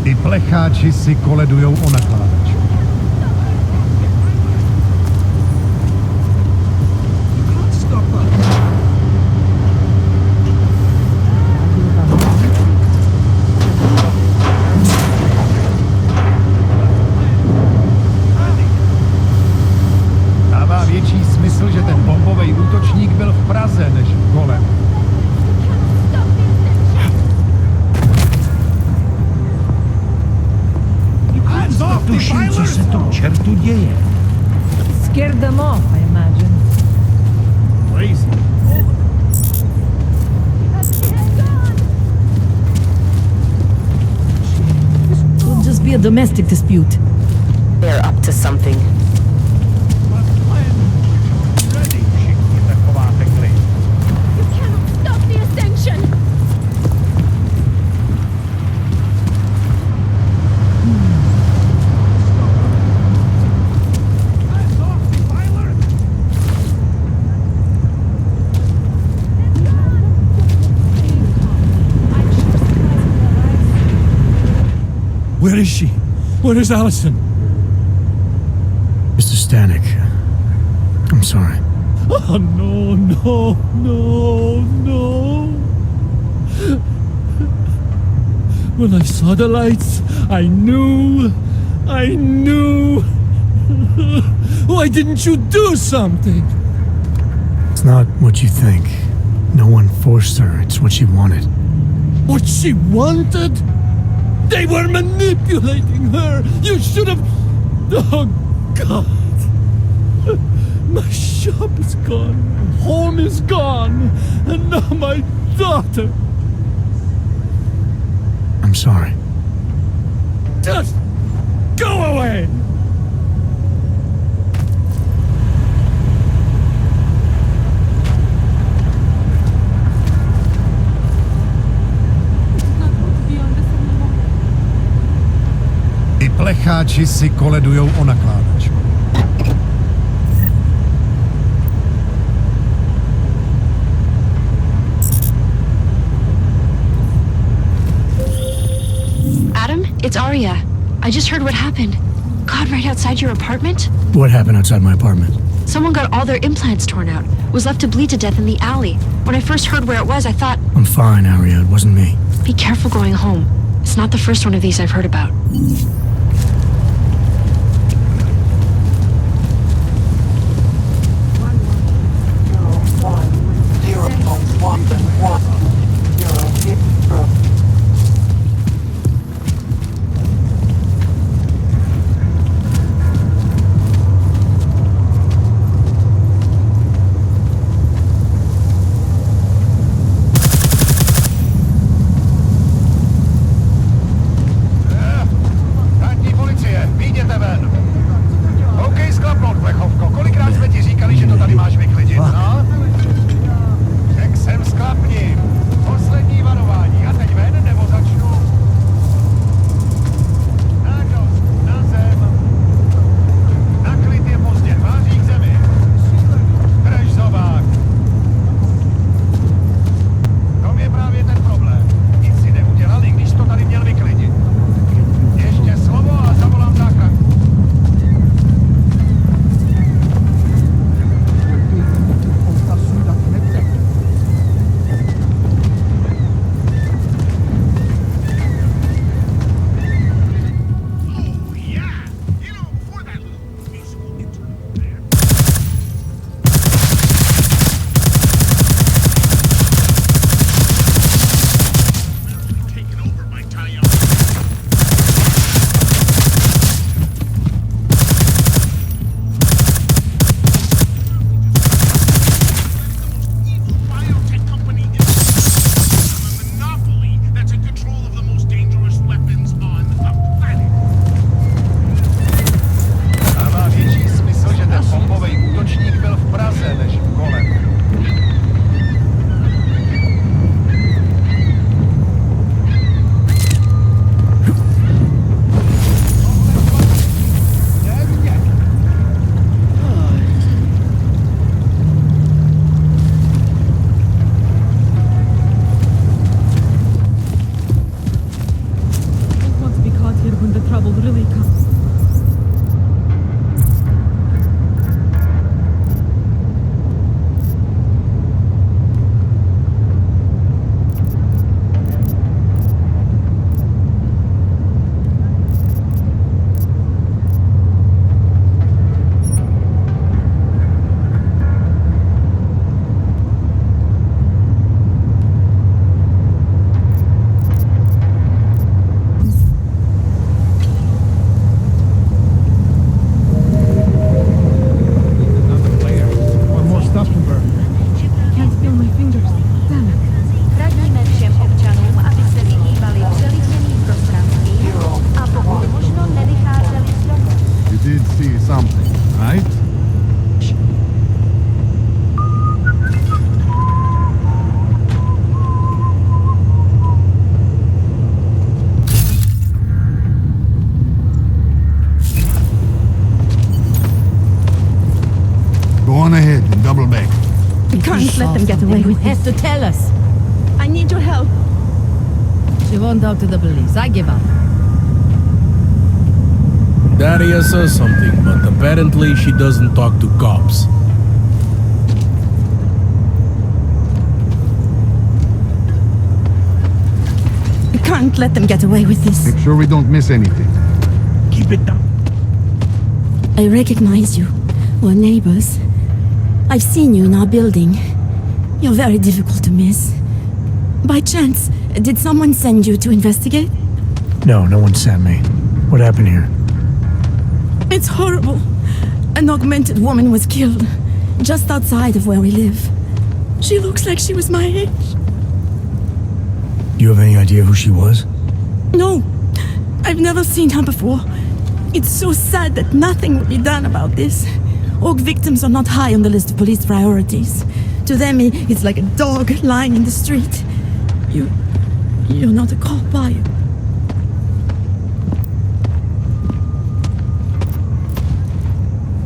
I plecháči si koledujou o nakládač. Dává větší smysl, že ten bombový útočník byl v Praze než v Golem. Tuším, co se tu čertu děje. Scared them off, I imagine. Crazy. Could just be a domestic dispute. They're up to something. Ready, všichni takováte klid. You cannot stop the ascension! Where is she? Where is Allison? Mr. Stanek, I'm sorry. Oh, no, no, no, no. When I saw the lights, I knew. Why didn't you do something? It's not what you think. No one forced her. It's what she wanted. What she wanted? They were manipulating her. You should have... Oh, God. My shop is gone. My home is gone. And now my daughter. I'm sorry. Just go away. I plecháči si koledujou o nakládač. Adam, it's Arya. I just heard what happened. God, right outside your apartment? What happened outside my apartment? Someone got all their implants torn out. Was left to bleed to death in the alley. When I first heard where it was, I thought, I'm fine, Arya. It wasn't me. be careful going home. It's not the first one of these I've heard about. something, right? Go on ahead and double back. We can't let them get away with this. To tell us. I need your help. She won't talk to the police. I give up. Daria says something, but apparently she doesn't talk to cops. We can't let them get away with this. Make sure we don't miss anything. Keep it down. I recognize you. We're neighbors. I've seen you in our building. You're very difficult to miss. By chance, did someone send you to investigate? No, no one sent me. What happened here? It's horrible. An augmented woman was killed, just outside of where we live. She looks like she was my age. Do you have any idea who she was? No, I've never seen her before. It's so sad that nothing will be done about this. Org victims are not high on the list of police priorities. To them, it's like a dog lying in the street. You're not a cop, are you?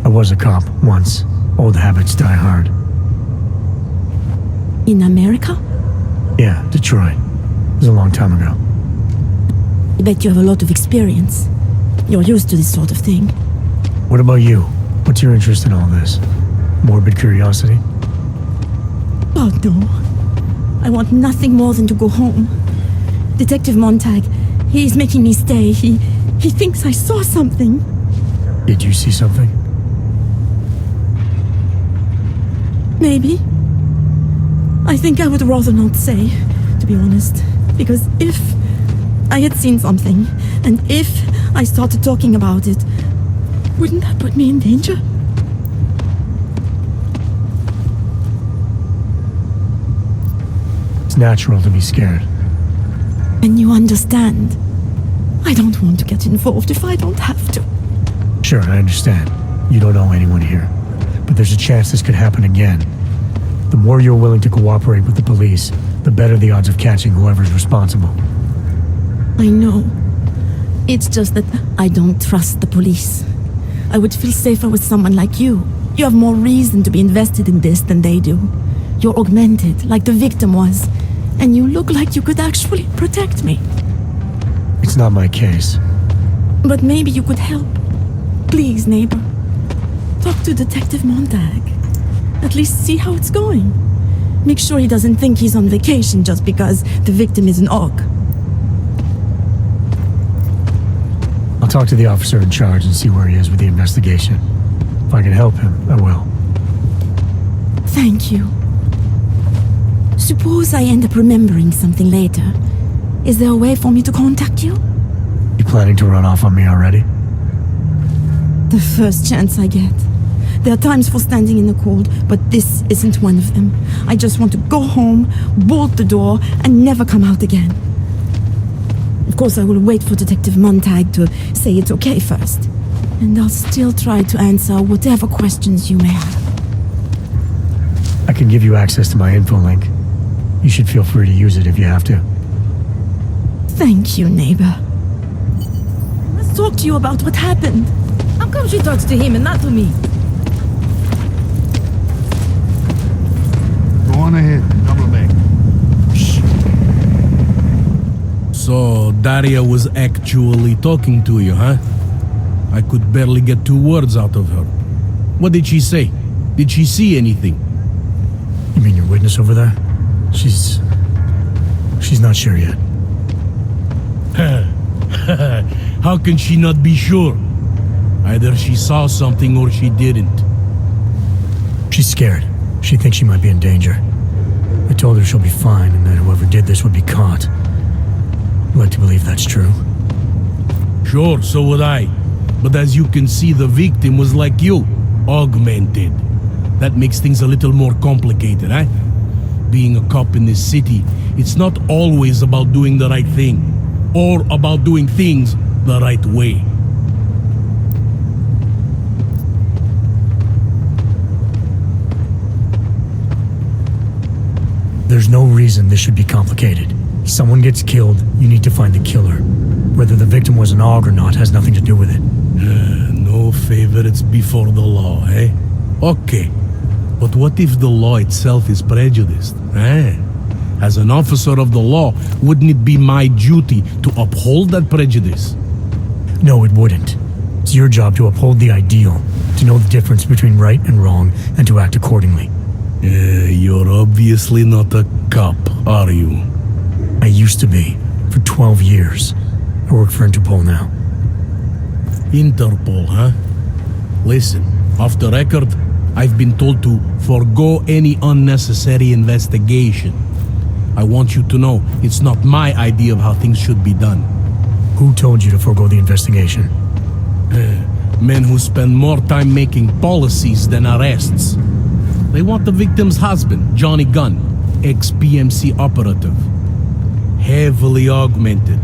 I was a cop once. Old habits die hard. In America? Yeah, Detroit. It was a long time ago. I bet you have a lot of experience. You're used to this sort of thing. What about you? What's your interest in all this? Morbid curiosity? Oh, no. I want nothing more than to go home. Detective Montag, he's making me stay. He thinks I saw something. Did you see something? Maybe. I think I would rather not say, to be honest. Because if I had seen something, and if I started talking about it, wouldn't that put me in danger? It's natural to be scared. And you understand. I don't want to get involved if I don't have to. Sure, I understand. You don't know anyone here. But there's a chance this could happen again. The more you're willing to cooperate with the police, the better the odds of catching whoever's responsible. I know. It's just that I don't trust the police. I would feel safer with someone like you. You have more reason to be invested in this than they do. You're augmented, like the victim was. And you look like you could actually protect me. It's not my case. But maybe you could help. Please, neighbor. Talk to Detective Montag. At least see how it's going. Make sure he doesn't think he's on vacation just because the victim is an aug. I'll talk to the officer in charge and see where he is with the investigation. If I can help him, I will. Thank you. Suppose I end up remembering something later. Is there a way for me to contact you? You planning to run off on me already? The first chance I get. There are times for standing in the cold, but this isn't one of them. I just want to go home, bolt the door, and never come out again. Of course, I will wait for Detective Montag to say it's okay first. And I'll still try to answer whatever questions you may have. I can give you access to my info link. You should feel free to use it if you have to. Thank you, neighbor. I must talk to you about what happened. How come she talks to him and not to me? Go on ahead and double back. So, Daria was actually talking to you, huh? I could barely get 2 words out of her. What did she say? Did she see anything? You mean your witness over there? She's not sure yet. How can she not be sure? Either she saw something or she didn't. She's scared. She thinks she might be in danger. I told her she'll be fine and that whoever did this would be caught. I'd like to believe that's true. Sure, so would I. But as you can see, the victim was like you, augmented. That makes things a little more complicated, eh? Being a cop in this city, it's not always about doing the right thing, or about doing things the right way. There's no reason this should be complicated. Someone gets killed, you need to find the killer. Whether the victim was an AUG or not has nothing to do with it. No favorites before the law, eh? Okay. But what if the law itself is prejudiced, eh? As an officer of the law, wouldn't it be my duty to uphold that prejudice? No, it wouldn't. It's your job to uphold the ideal, to know the difference between right and wrong, and to act accordingly. You're obviously not a cop, are you? I used to be, for 12 years. I work for Interpol now. Interpol, huh? Listen, off the record, I've been told to forego any unnecessary investigation. I want you to know it's not my idea of how things should be done. Who told you to forego the investigation? Men who spend more time making policies than arrests. They want the victim's husband, Johnny Gunn, ex-PMC operative. Heavily augmented.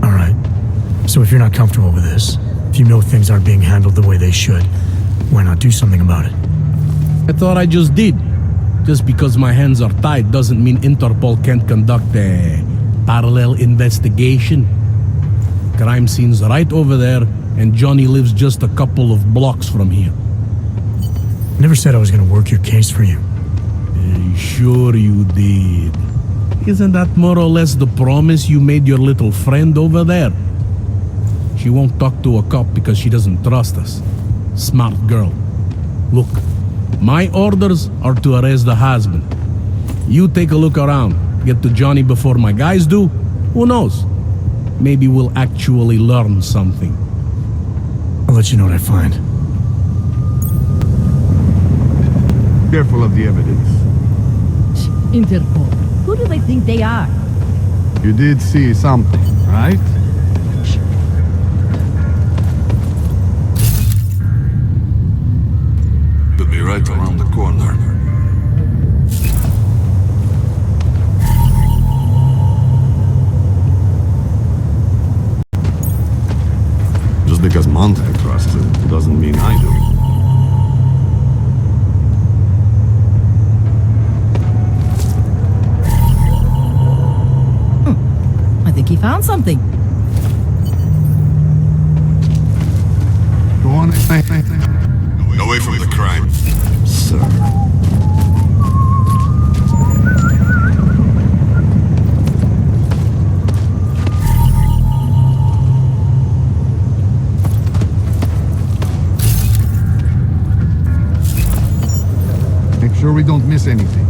All right. So if you're not comfortable with this, if you know things aren't being handled the way they should, why not do something about it? I thought I just did. Just because my hands are tied doesn't mean Interpol can't conduct a parallel investigation. Crime scene's right over there, and Johnny lives just a couple of blocks from here. I never said I was going to work your case for you. Sure you did. Isn't that more or less the promise you made your little friend over there? She won't talk to a cop because she doesn't trust us. Smart girl. Look, my orders are to arrest the husband. You take a look around. Get to Johnny before my guys do. Who knows? Maybe we'll actually learn something. I'll let you know what I find. Careful of the evidence. Interpol. Who do they think they are? You did see something, right? Could be right around the corner. Just because Montag trusts it doesn't mean I do. I think he found something. Go on. Away from the crime. Sir. Make sure we don't miss anything.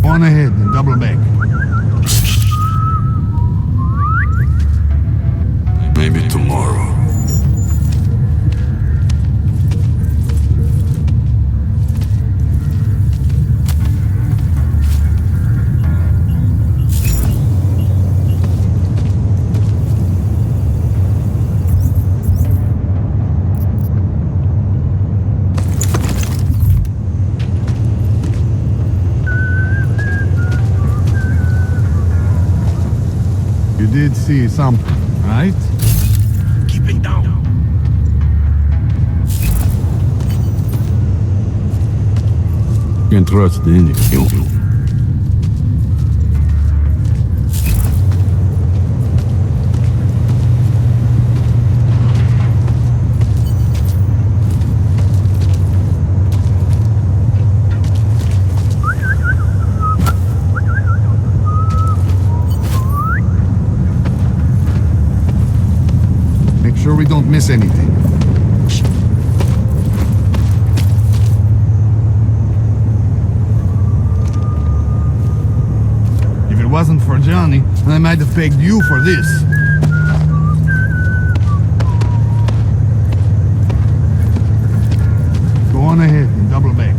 On ahead and double back. Maybe tomorrow. You did see something, right? Keep it down. Can't trust anything. sure we don't miss anything. If it wasn't for Johnny, I might have pegged you for this. Go on ahead and double back.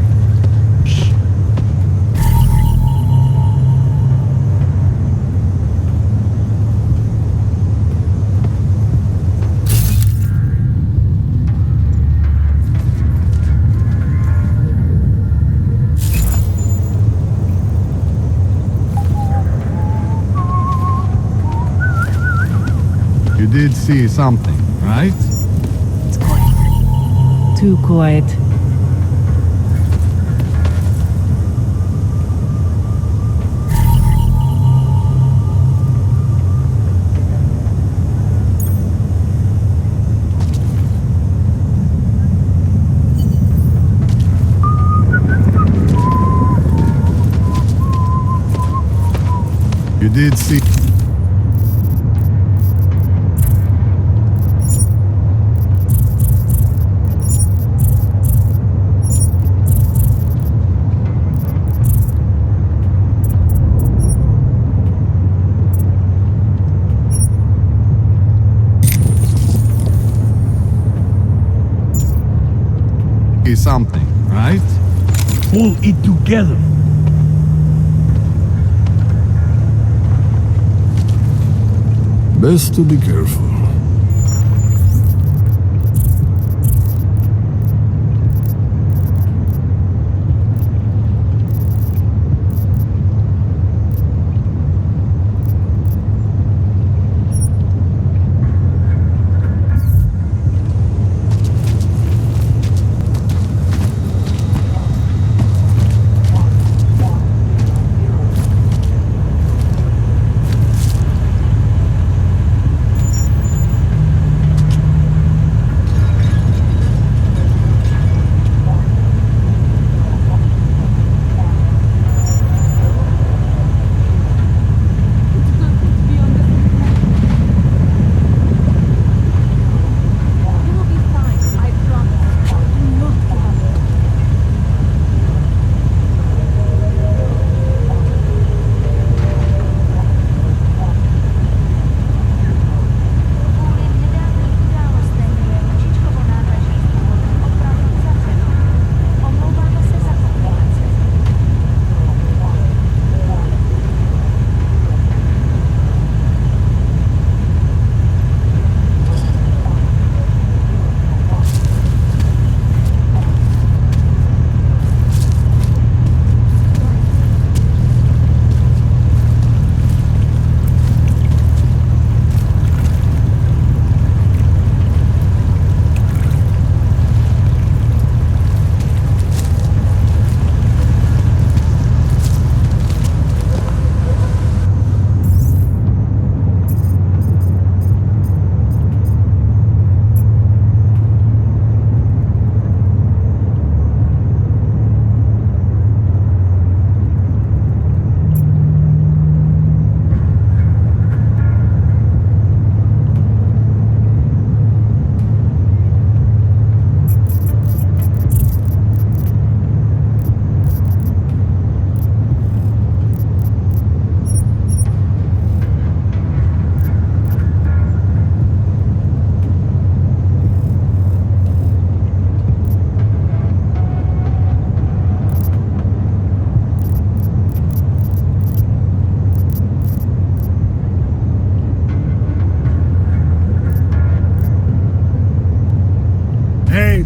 You did see something, right? It's quiet. Too quiet. You did see... something, right? Pull it together. Best to be careful.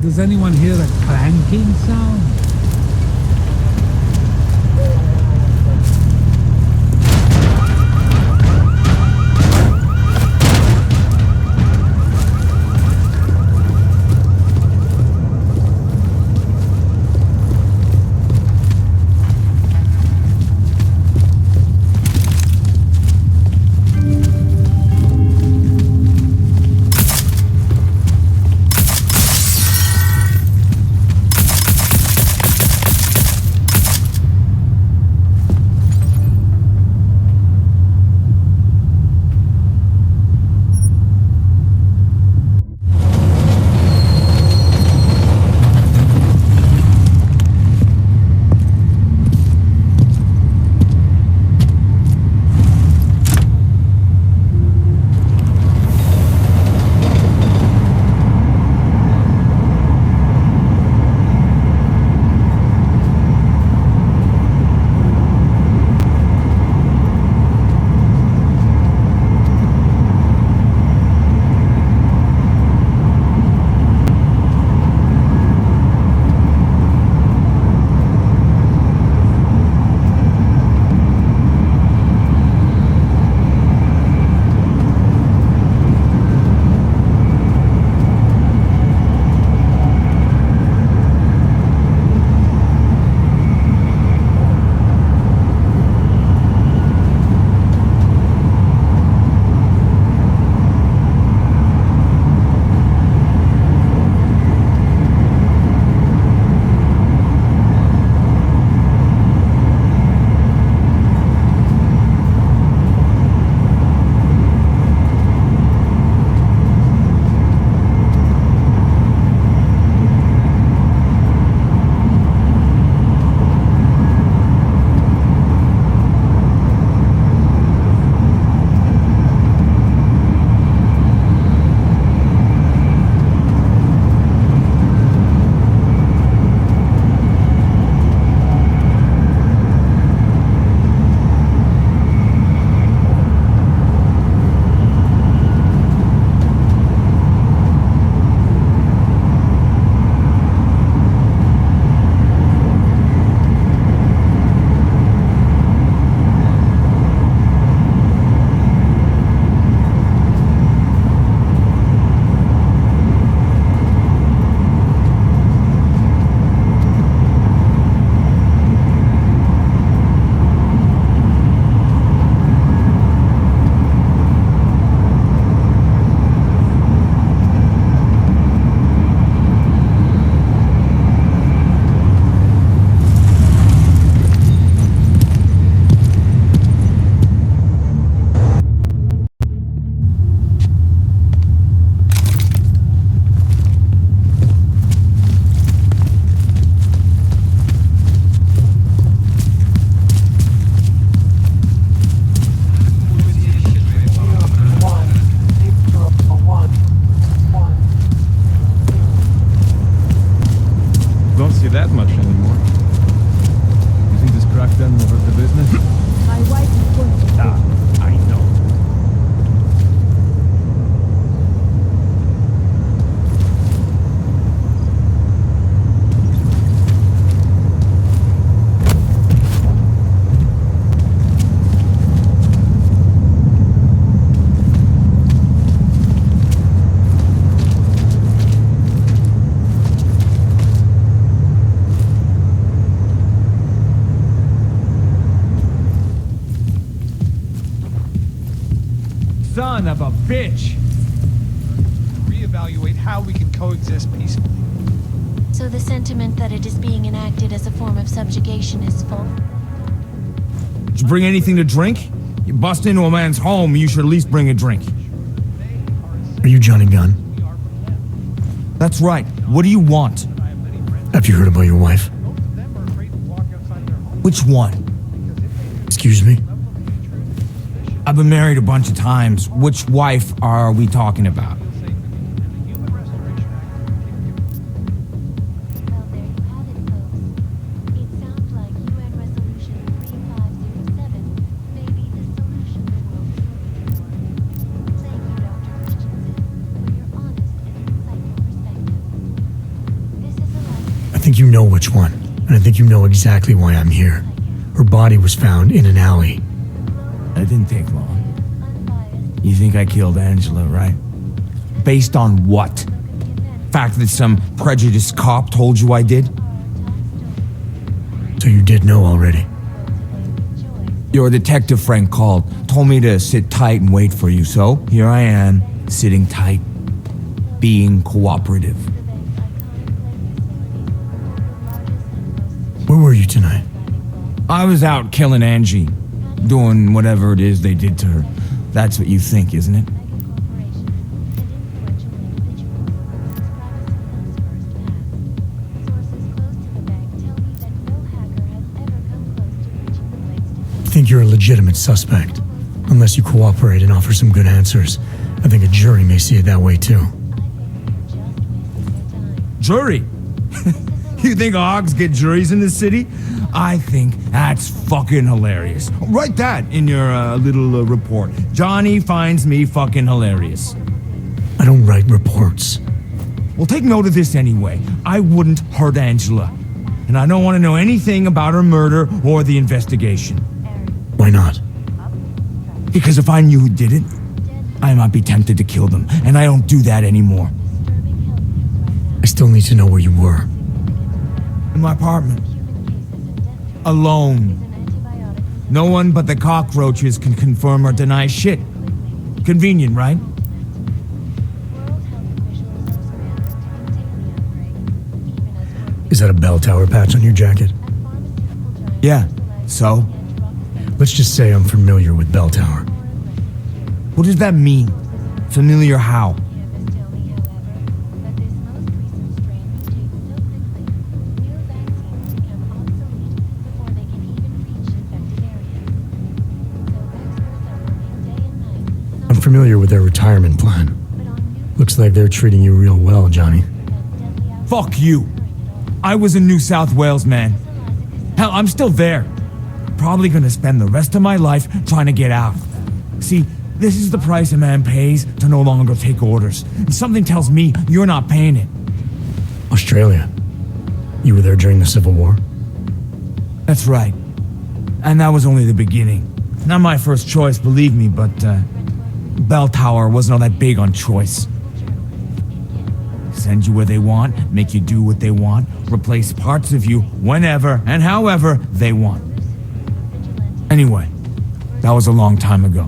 Does anyone hear a clanking sound? Son of a bitch! Reevaluate how we can coexist peacefully. So the sentiment that it is being enacted as a form of subjugation is false? Did you bring anything to drink? You bust into a man's home, you should at least bring a drink. Are you Johnny Gunn? That's right. What do you want? Have you heard about your wife? Which one? Excuse me? I've been married a bunch of times. Which wife are we talking about? I think you know which one, and I think you know exactly why I'm here. Her body was found in an alley. That didn't take long. You think I killed Angela, right? Based on what? Fact that some prejudiced cop told you I did? So you did know already? Your detective friend called, told me to sit tight and wait for you, so here I am, sitting tight, being cooperative. Where were you tonight? I was out killing Angie, doing whatever it is they did to her. That's what you think, isn't it? I think you're a legitimate suspect. Unless you cooperate and offer some good answers. I think a jury may see it that way too. Jury? You think hogs get juries in this city? I think that's fucking hilarious. Write that in your little report. Johnny finds me fucking hilarious. I don't write reports. Well, take note of this anyway. I wouldn't hurt Angela. And I don't want to know anything about her murder or the investigation. Why not? Because if I knew who did it, I might be tempted to kill them. And I don't do that anymore. I still need to know where you were. In my apartment. Alone. No one but the cockroaches can confirm or deny shit. Convenient, right? Is that a bell tower patch on your jacket? Yeah, so? Let's just say I'm familiar with bell tower. What does that mean? Familiar how? I'm familiar with their retirement plan. Looks like they're treating you real well, Johnny. Fuck you. I was in New South Wales, man. Hell, I'm still there. Probably gonna spend the rest of my life trying to get out. See, this is the price a man pays to no longer take orders. And something tells me you're not paying it. Australia. You were there during the Civil War? That's right. And that was only the beginning. Not my first choice, believe me, but bell tower wasn't all that big on choice. Send you where they want, make you do what they want, replace parts of you whenever and however they want. Anyway, that was a long time ago.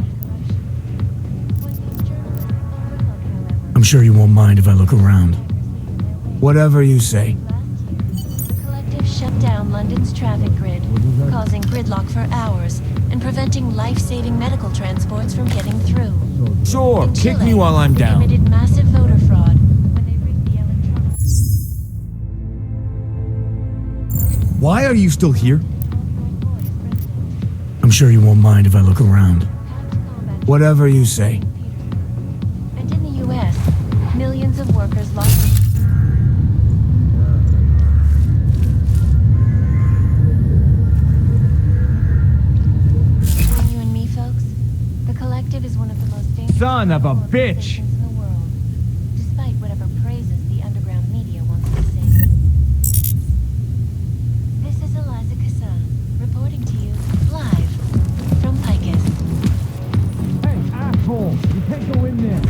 I'm sure you won't mind if I look around. Whatever you say. The collective shut down London's traffic grid, causing gridlock for hours and preventing life-saving medical transports from getting through. Sure, In kick Chile, me while I'm they down. committed massive voter fraud when they rigged the electronic. Why are you still here? I'm sure you won't mind if I look around. Whatever you say. And in the U.S., millions of workers lost. Between you and me, folks, the collective is one of the most dangerous Son of a bitch! in the world, despite whatever praises the underground media wants to sing. This is Eliza Kassan, reporting to you live from Picus. Hey, asshole! You can't go in there!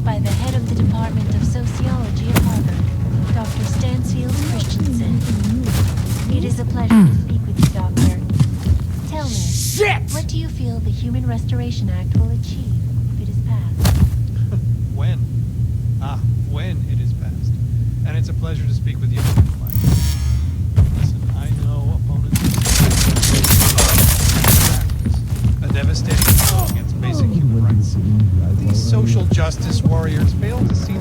led by the head of the Department of Sociology at Harvard, Dr. Stansfield Christensen. It is a pleasure to speak with you, Doctor. Tell me, what do you feel the Human Restoration Act will achieve if it is passed? When? When it is passed. And it's a pleasure to speak with you. Listen, I know opponents a devastating blow against basic human rights. These social justice warriors fail to see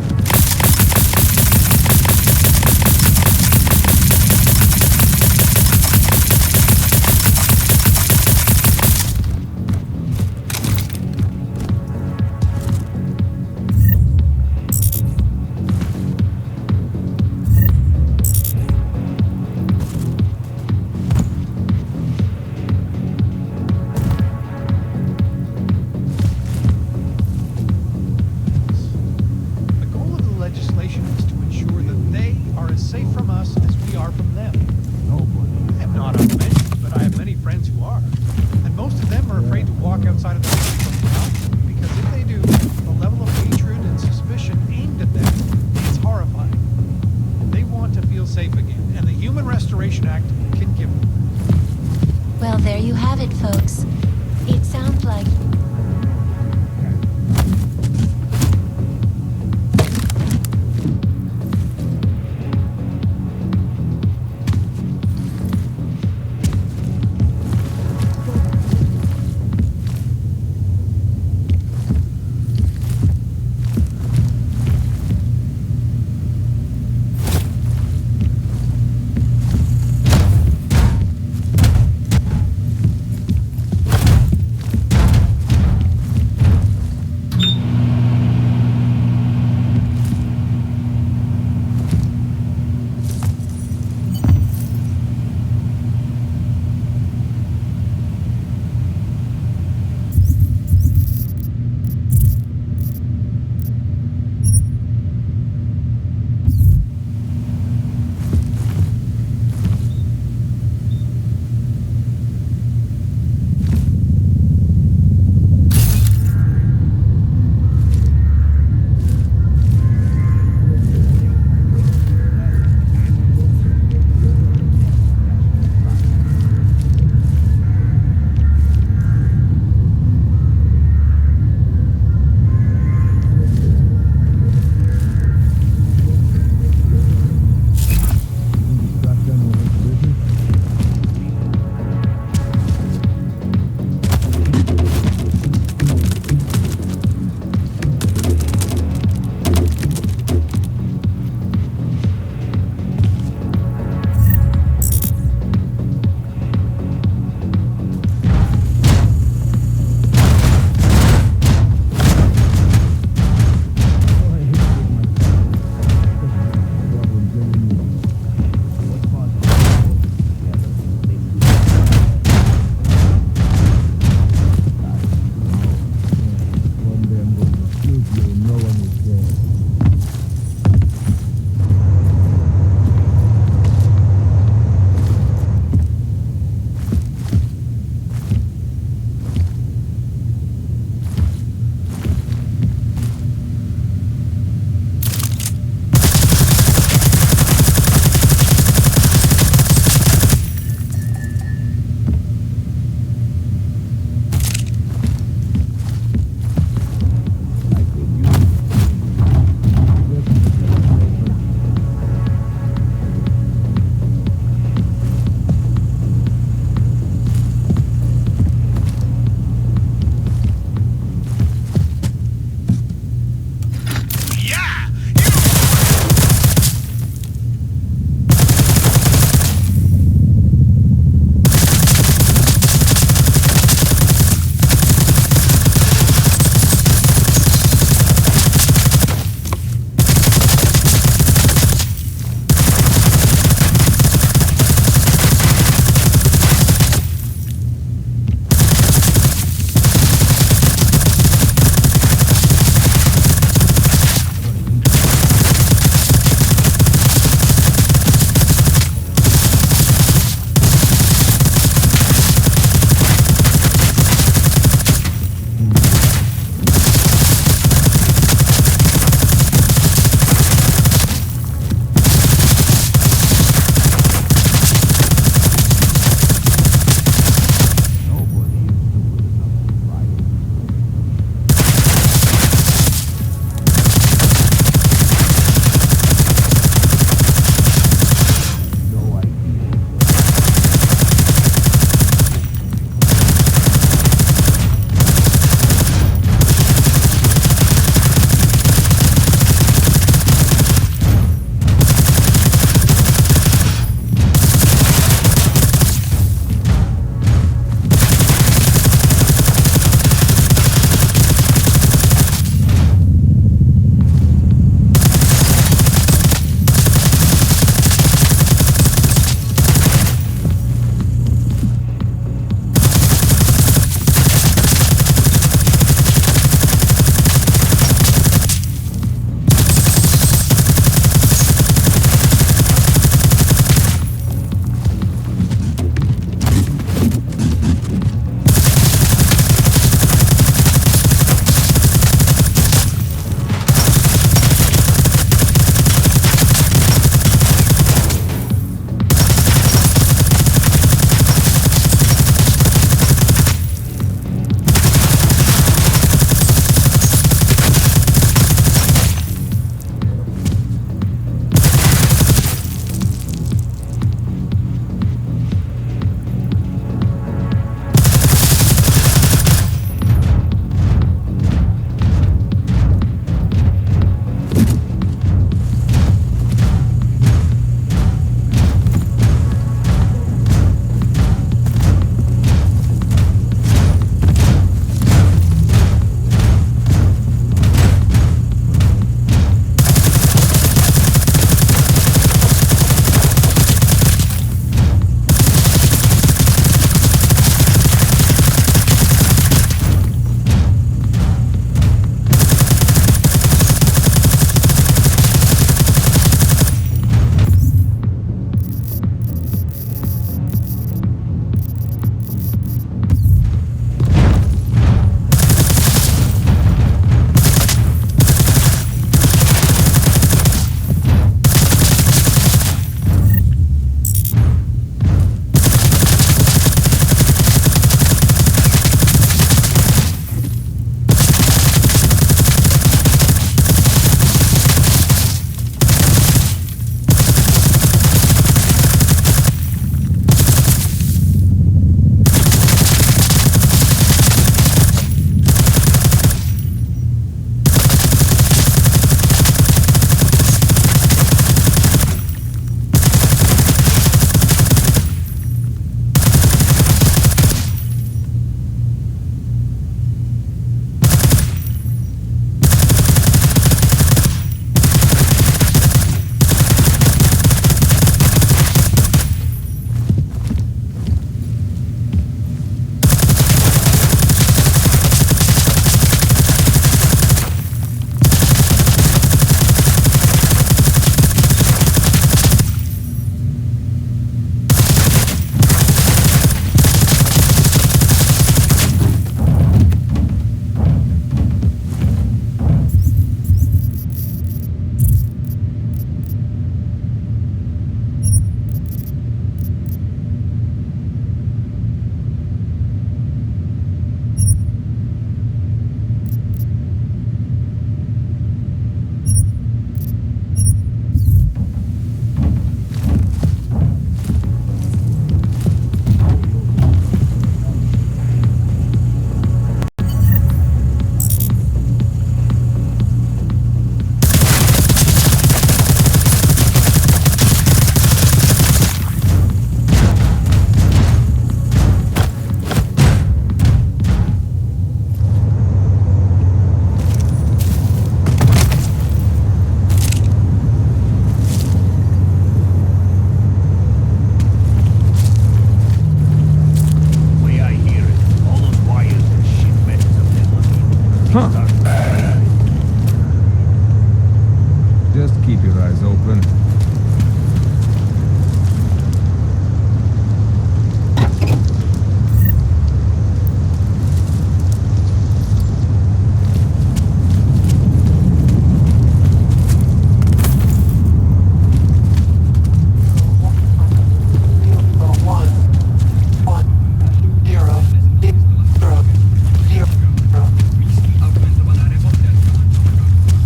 eyes open.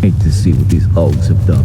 Hate to see what these Augs have done.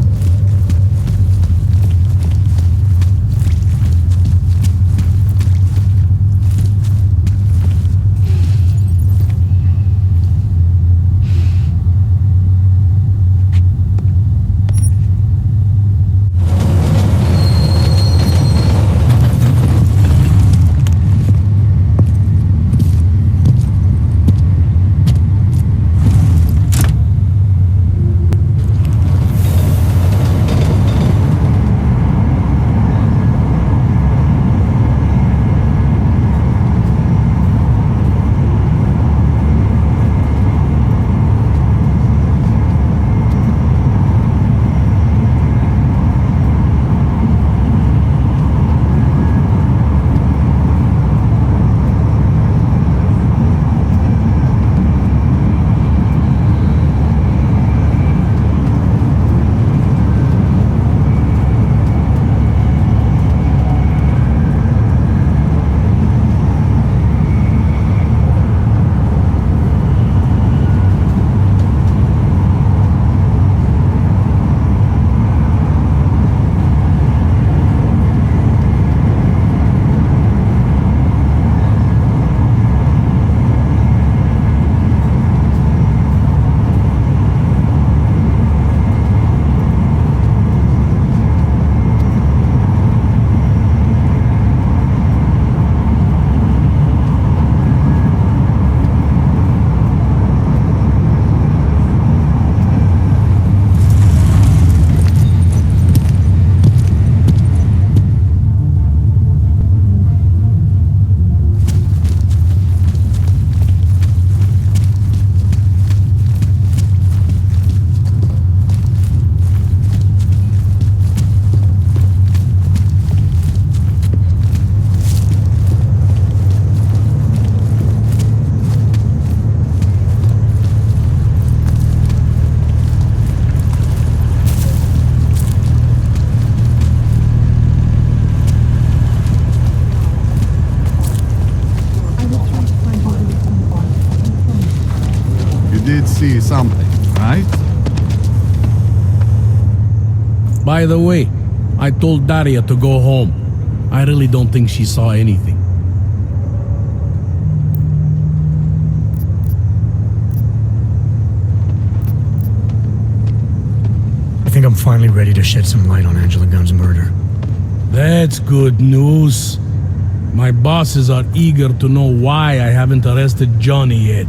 Did see something, right? By the way, I told Daria to go home. I really don't think she saw anything. I think I'm finally ready to shed some light on Angela Gunn's murder. That's good news. My bosses are eager to know why I haven't arrested Johnny yet.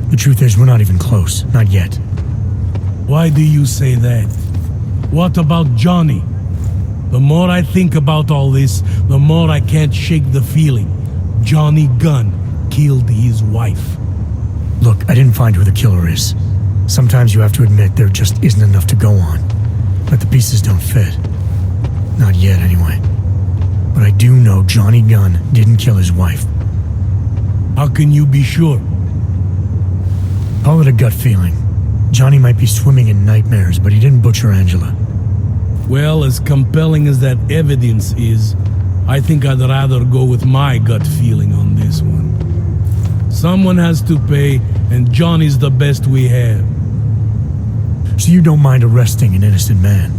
The truth is, we're not even close. Not yet. Why do you say that? What about Johnny? The more I think about all this, the more I can't shake the feeling. Johnny Gunn killed his wife. Look, I didn't find who the killer is. Sometimes you have to admit there just isn't enough to go on. But the pieces don't fit. Not yet, anyway. But I do know Johnny Gunn didn't kill his wife. How can you be sure? Call it a gut feeling. Johnny might be swimming in nightmares, but he didn't butcher Angela. Well, as compelling as that evidence is, I think I'd rather go with my gut feeling on this one. Someone has to pay, and Johnny's the best we have. So you don't mind arresting an innocent man?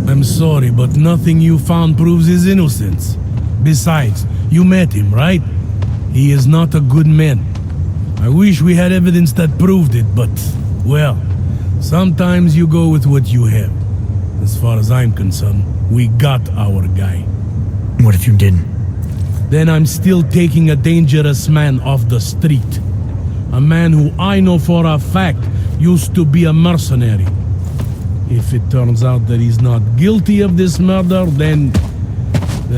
I'm sorry, but nothing you found proves his innocence. Besides, you met him, right? He is not a good man. I wish we had evidence that proved it, but, well, sometimes you go with what you have. As far as I'm concerned, we got our guy. What if you didn't? Then I'm still taking a dangerous man off the street. A man who I know for a fact used to be a mercenary. If it turns out that he's not guilty of this murder, then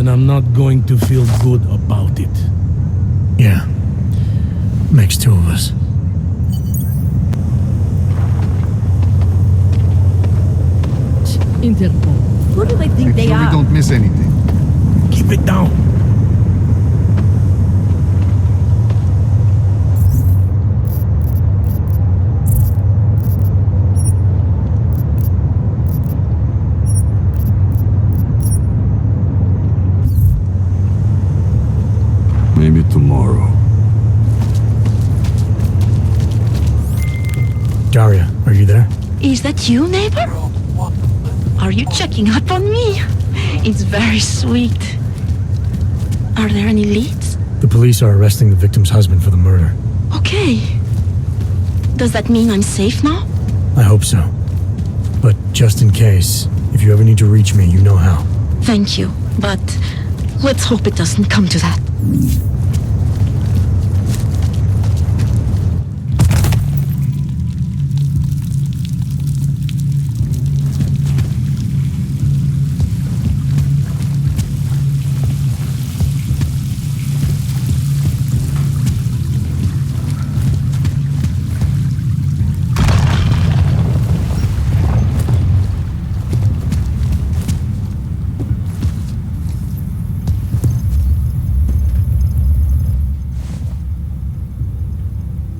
I'm not going to feel good about it. Yeah. Makes two of us. Interpol. Who do they think they are? We don't miss anything. Keep it down. Maybe tomorrow. Daria, are you there? Is that you, neighbor? Are you checking up on me? It's very sweet. Are there any leads? The police are arresting the victim's husband for the murder. Okay. Does that mean I'm safe now? I hope so. But just in case, if you ever need to reach me, you know how. Thank you, but let's hope it doesn't come to that.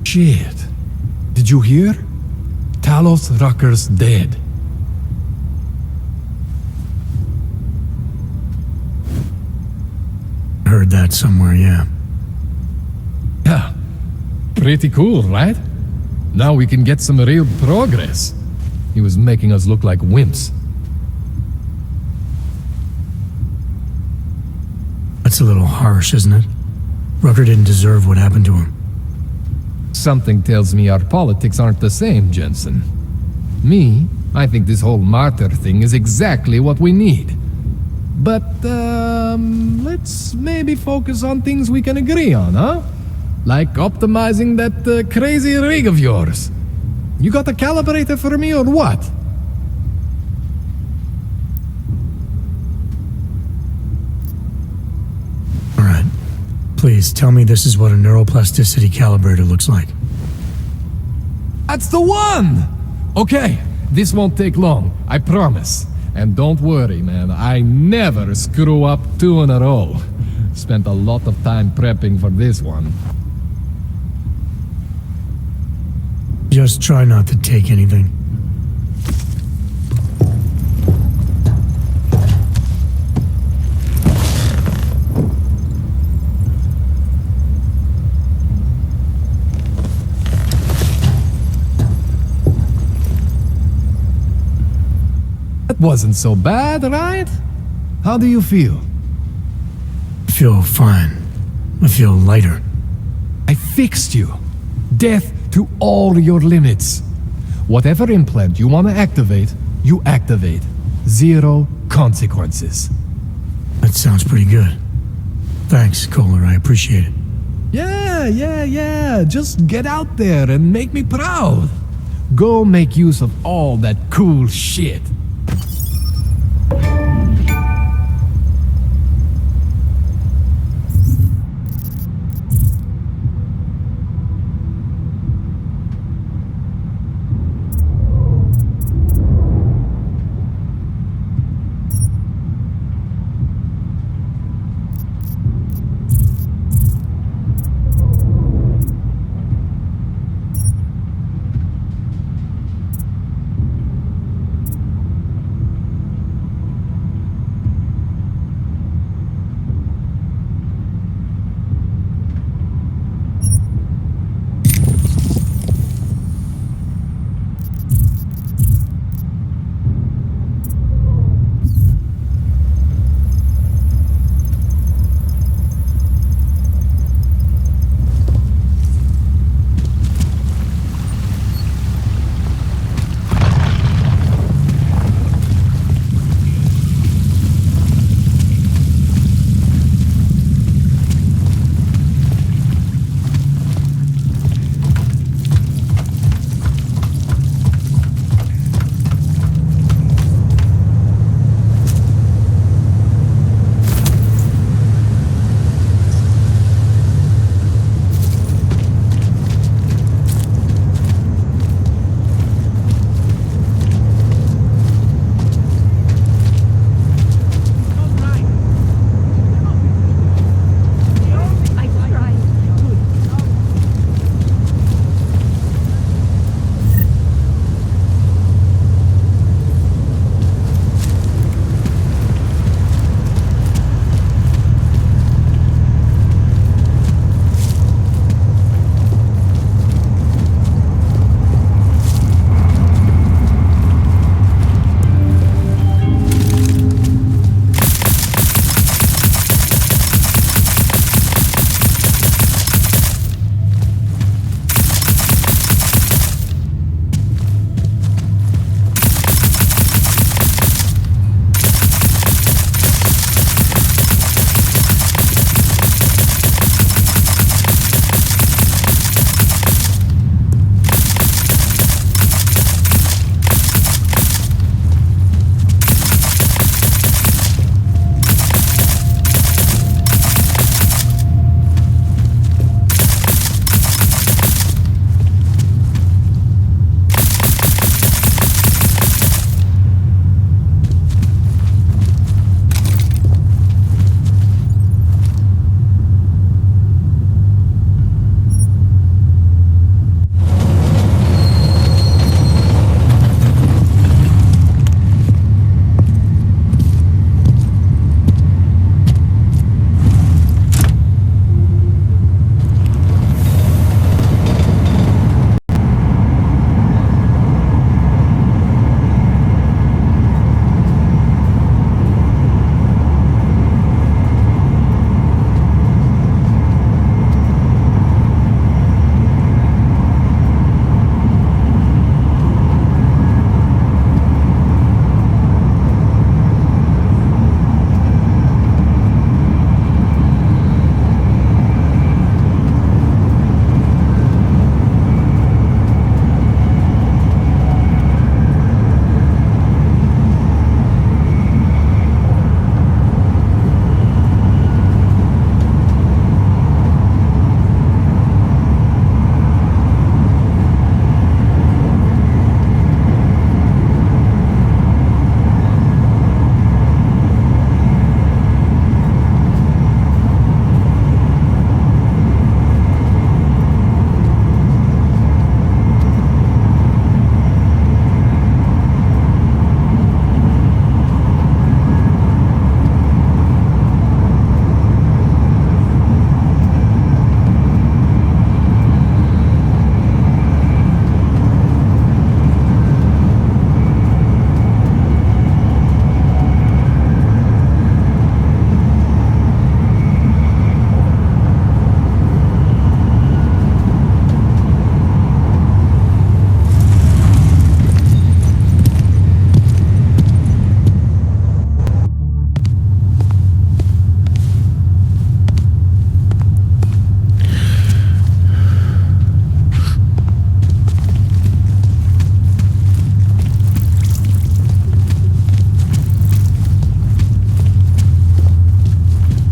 Shit. Did you hear? Talos Rucker's dead. Heard that somewhere, yeah. Yeah. Pretty cool, right? Now we can get some real progress. He was making us look like wimps. That's a little harsh, isn't it? Rucker didn't deserve what happened to him. Something tells me our politics aren't the same, Jensen. Me, I think this whole martyr thing is exactly what we need. But, let's maybe focus on things we can agree on, huh? Like optimizing that crazy rig of yours. You got a calibrator for me or what? Alright. Please, tell me this is what a neuroplasticity calibrator looks like. That's the one! Okay, this won't take long, I promise. And don't worry, man, I never screw up 2 in a row. Spent a lot of time prepping for this one. Just try not to take anything. That wasn't so bad, right? How do you feel? I feel fine. I feel lighter. I fixed you. Death to all your limits. Whatever implant you want to activate, you activate. 0 consequences. That sounds pretty good. Thanks, Kohler. I appreciate it. Yeah. Just get out there and make me proud. Go make use of all that cool shit.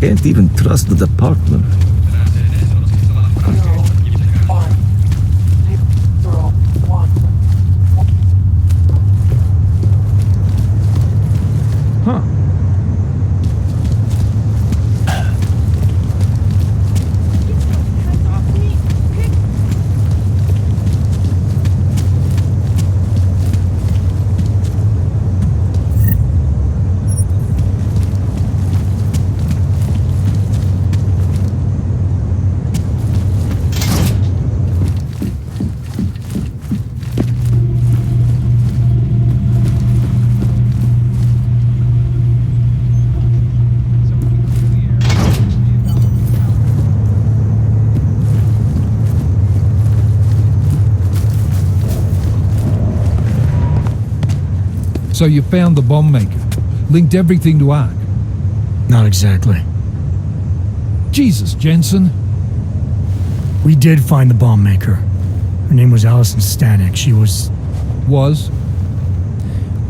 Can't even trust the department. Huh. So you found the bomb maker, linked everything to Ark. Not exactly. Jesus, Jensen. We did find the bomb maker. Her name was Allison Stanek. She was...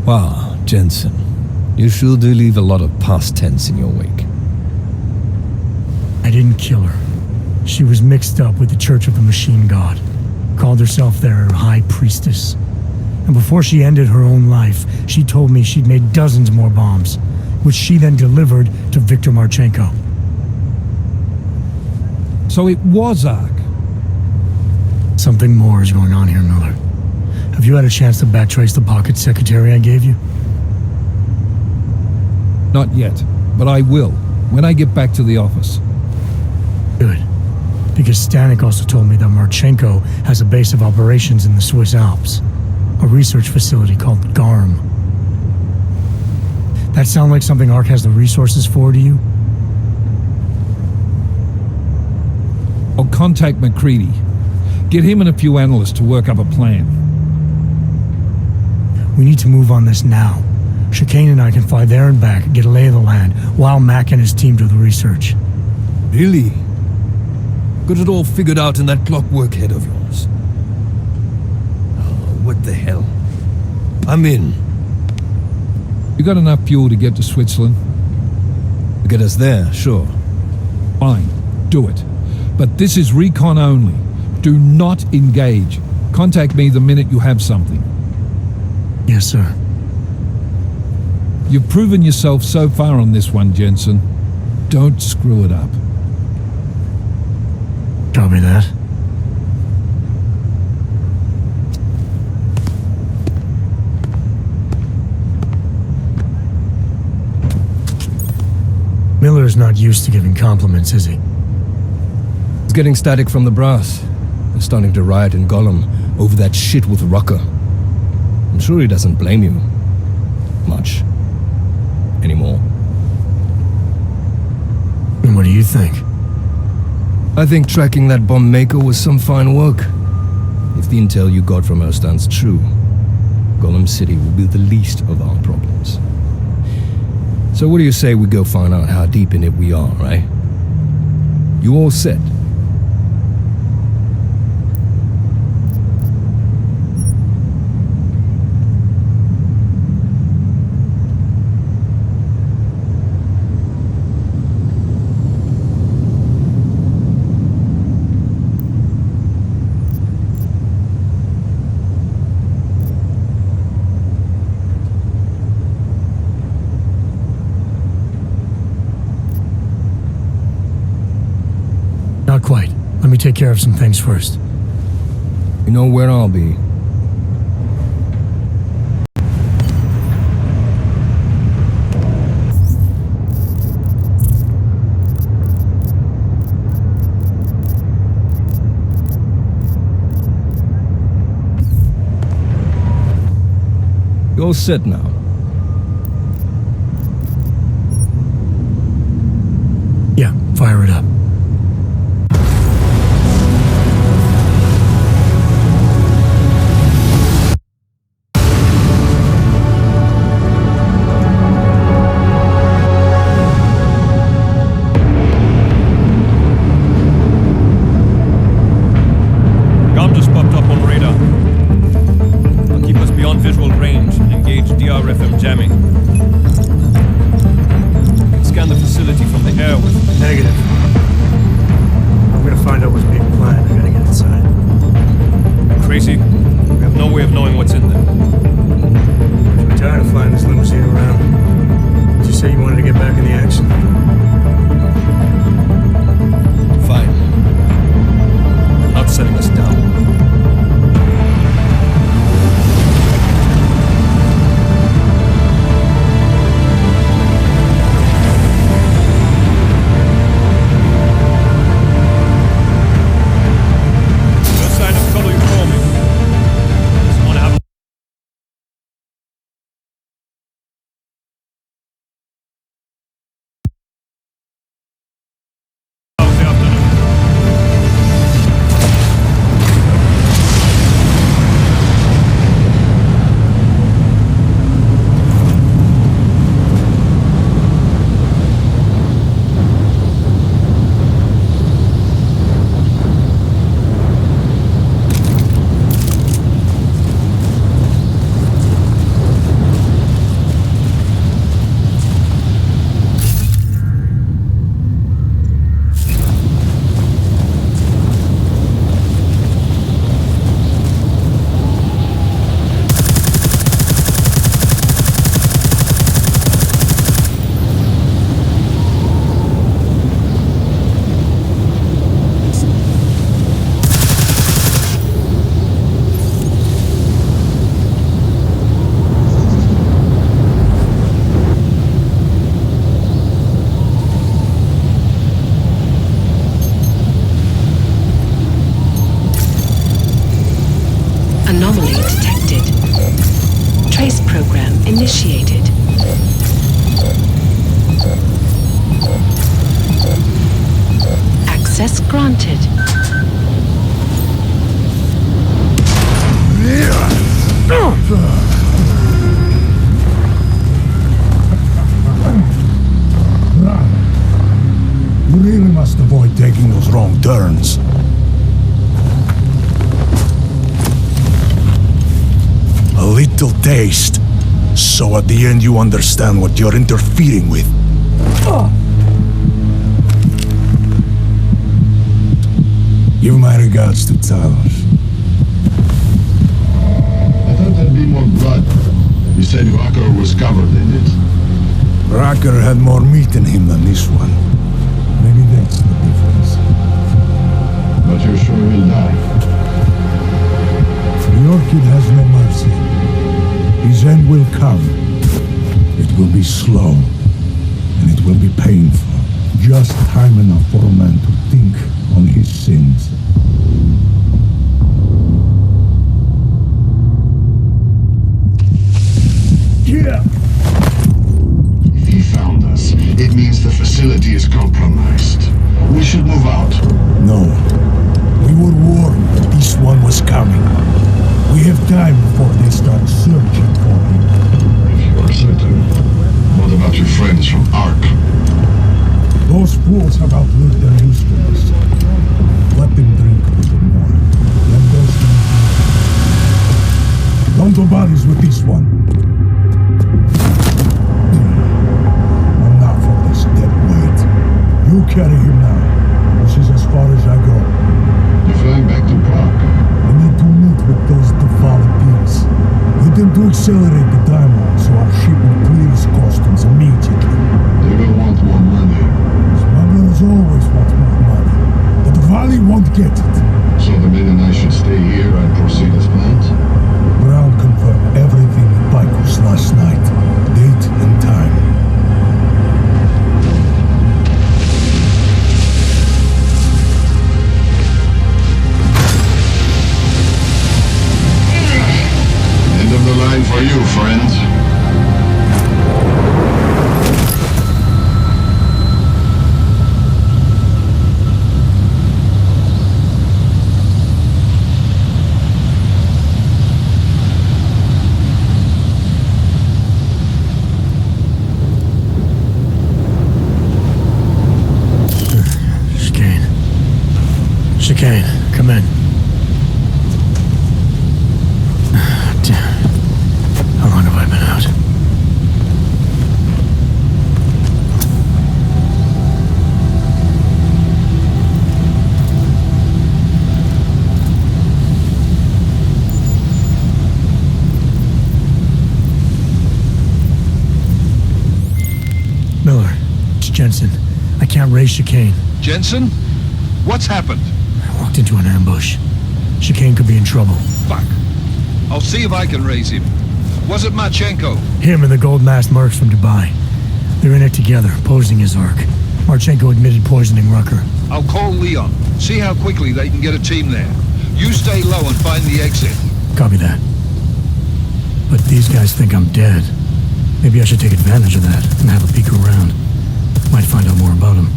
Wow, Jensen. You sure do leave a lot of past tense in your wake. I didn't kill her. She was mixed up with the Church of the Machine God. Called herself their High Priestess. And before she ended her own life, she told me she'd made dozens more bombs, which she then delivered to Viktor Marchenko. So it was Ark. Something more is going on here, Miller. Have you had a chance to backtrace the pocket secretary I gave you? Not yet, but I will, when I get back to the office. Good. Because Stanek also told me that Marchenko has a base of operations in the Swiss Alps. A research facility called GARM. That sound like something Ark has the resources for to you? I'll contact McCready. Get him and a few analysts to work up a plan. We need to move on this now. Chicane and I can fly there and back, get a lay of the land, while Mac and his team do the research. Really? Got it all figured out in that clockwork head of yours? What the hell? I'm in. You got enough fuel to get to Switzerland? To get us there, sure. Fine, do it. But this is recon only. Do not engage. Contact me the minute you have something. Yes, sir. You've proven yourself so far on this one, Jensen. Don't screw it up. Copy that. Miller's not used to giving compliments, is he? He's getting static from the brass. They're starting to riot in Gollum over that shit with Rucker. I'm sure he doesn't blame you. Much. Anymore. And what do you think? I think tracking that bomb maker was some fine work. If the intel you got from her stands true, Gollum City will be the least of our problems. So what do you say we go find out how deep in it we are, right? You all set? Not quite. Let me take care of some things first. You know where I'll be. You're all set now. Yeah, fire it up. Gom just popped up on radar. I'll keep us beyond visual range and engage DRFM jamming. Scan the facility from the air with Negative. I'm gonna find out what's being planned. I gotta get inside. Crazy? We have no way of knowing what's in there. I'm tired of flying this limousine around. Did you say you wanted to get back in the action? Fine. I'm not setting us down. Anomaly detected. Trace program initiated. Access granted. You really must avoid taking those wrong turns. A little taste, so at the end you understand what you're interfering with. Give my regards to Talos. I thought there'd be more blood. You said Rucker was covered in it. Rucker had more meat in him than this one. Maybe that's the difference. But you're sure he'll die? The Orchid has no mercy. His end will come. It will be slow, and it will be painful. Just time enough for a man to think on his sins. Yeah! If he found us, it means the facility is compromised. We should move out. No. We were warned that this one was coming. We have time before they start searching for him. If you're certain, what about your friends from Ark? Those fools have outlived their usefulness. Let them drink a little more. Then those things. Don't do bodies with this one. Enough of this dead weight. You carry him now. This is as far as I go. You're flying back to Prague. I need to meet with those default pigs. Get them to accelerate the timeline so our ship will clear its customs immediately. They will want more money. Smugglers always want more money, but the Valley won't get it. So the men and I should stay here and proceed as planned? Brown confirmed everything with Baikus last night. Date and time. End of the line for you, friends. Chicane, come in. Damn. How long have I been out? Jensen. I can't raise Chicane. Jensen? What's happened? I walked into an ambush. Chicane could be in trouble. Fuck. I'll see if I can raise him. Was it Marchenko? Him and the gold-masked mercs from Dubai. They're in it together, posing as Urk. Marchenko admitted poisoning Rucker. I'll call Leon. See how quickly they can get a team there. You stay low and find the exit. Copy that. But these guys think I'm dead. Maybe I should take advantage of that and have a peek around. Might find out more about him.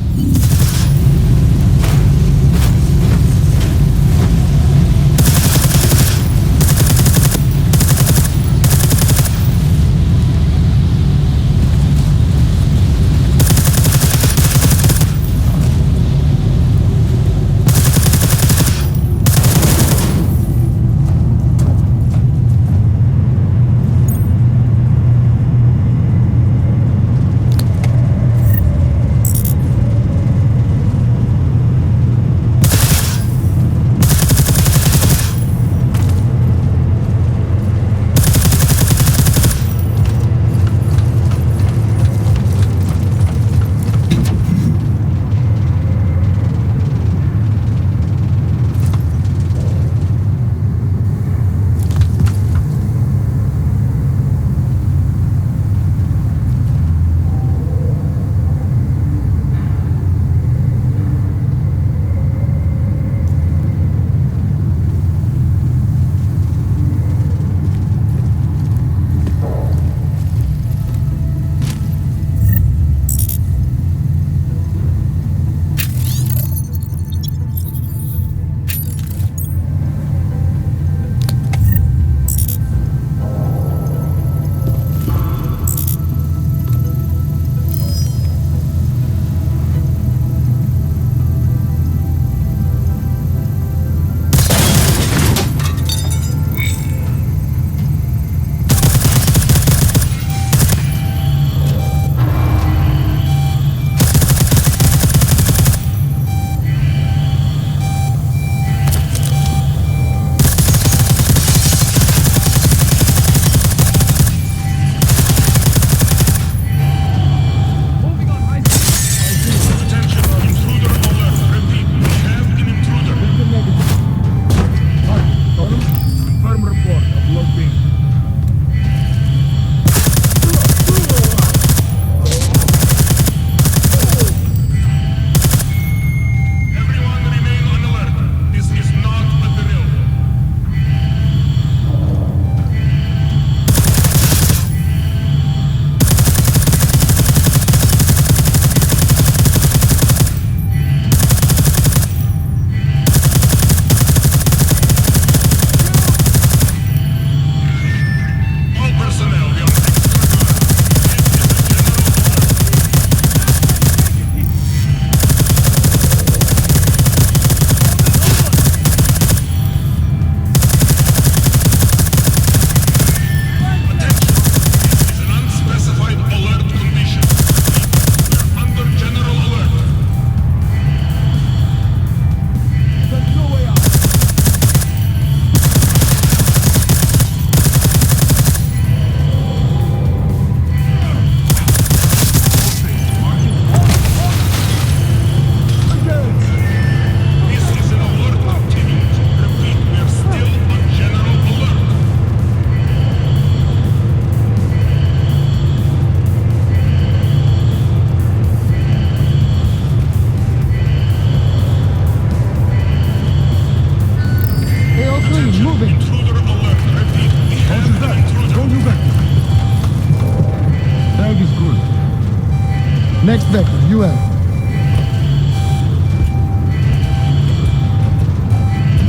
Next vector, UL.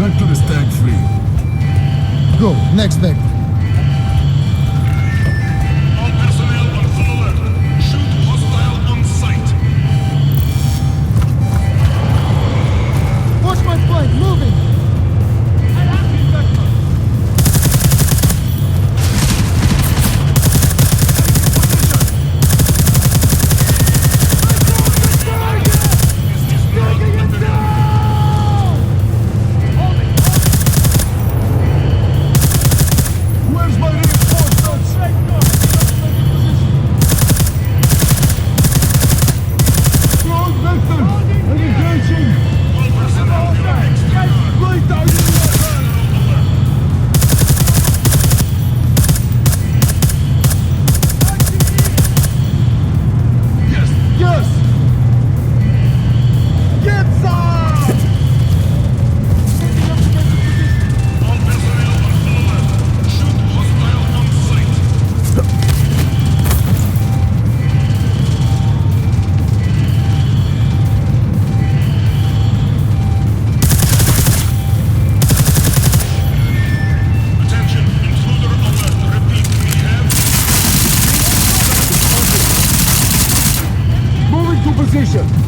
Vector is tag free. Go, next vector. All personnel on full alert. Shoot hostile on sight. Watch my flank, moving! I have the vector. position.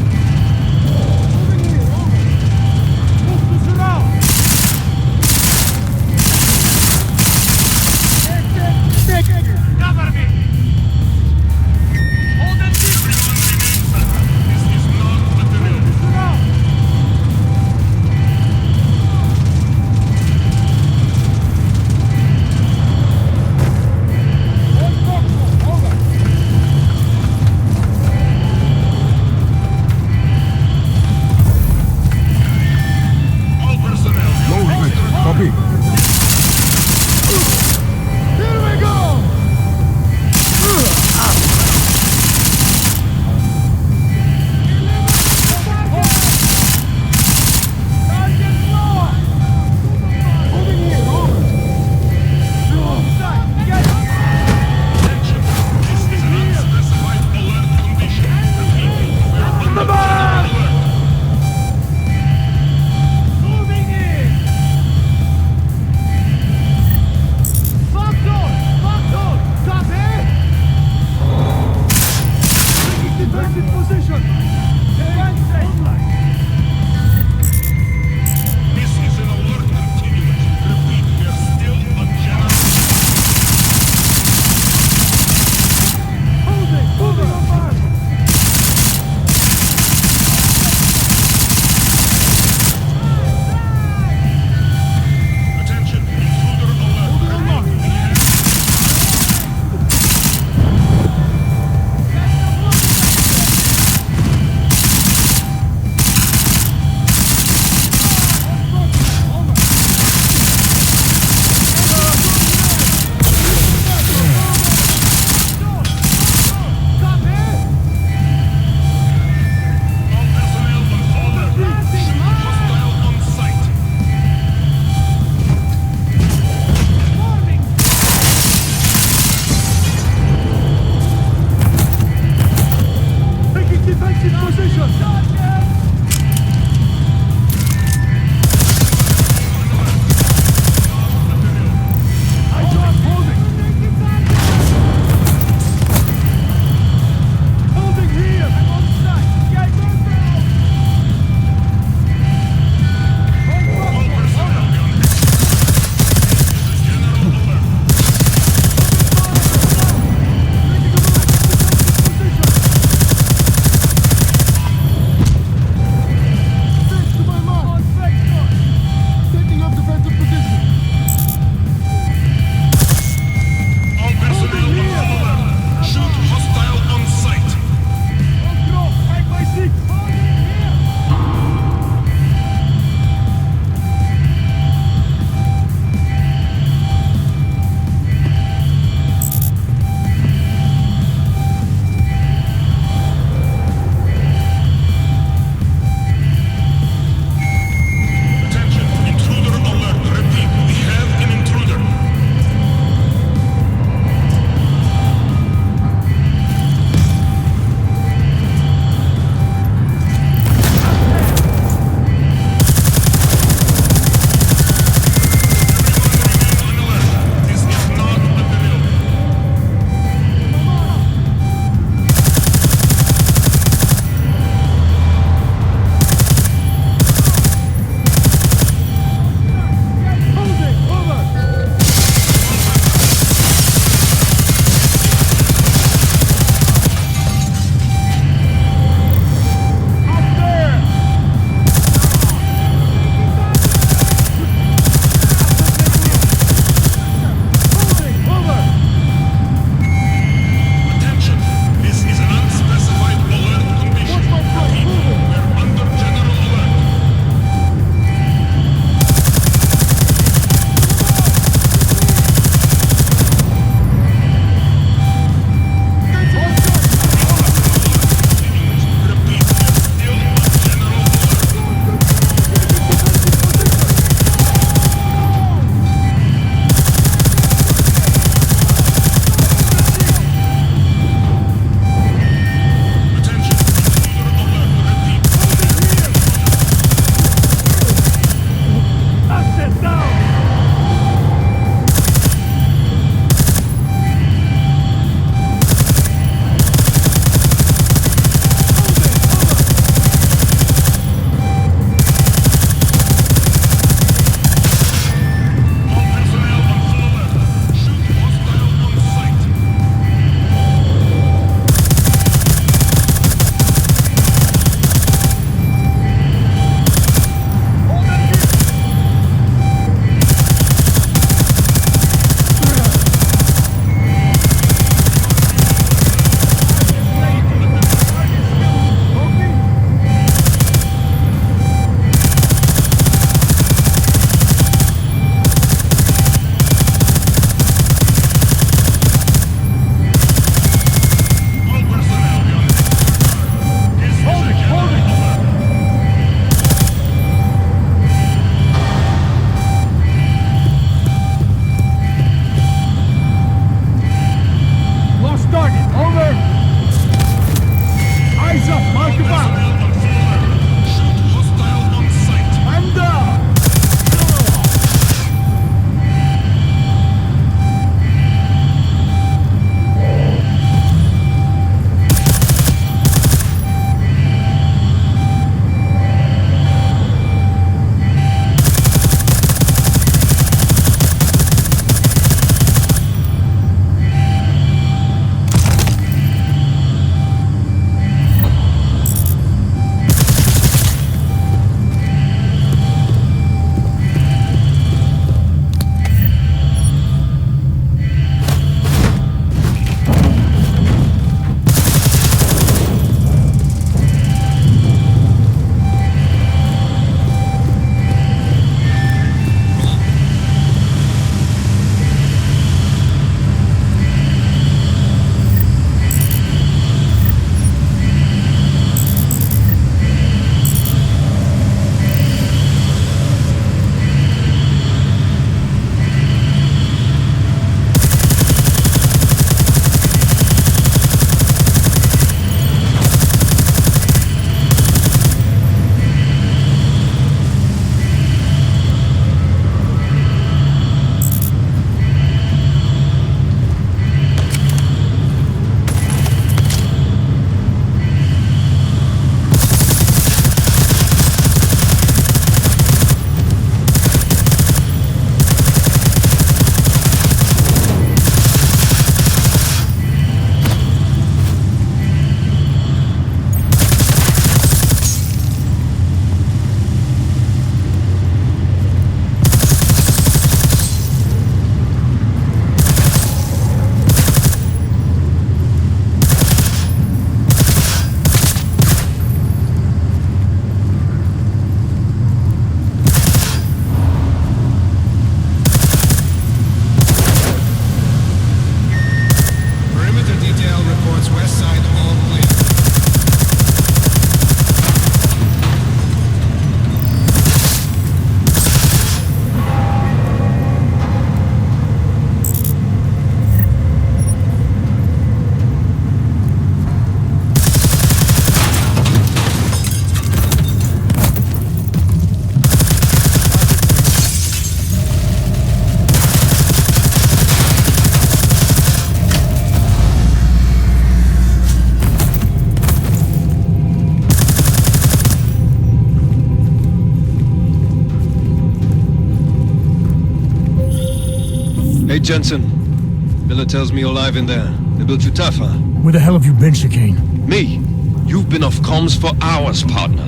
Hey, Jensen. Miller tells me you're alive in there. They built you tough, huh? Where the hell have you been, Chicane? Me? You've been off comms for hours, partner.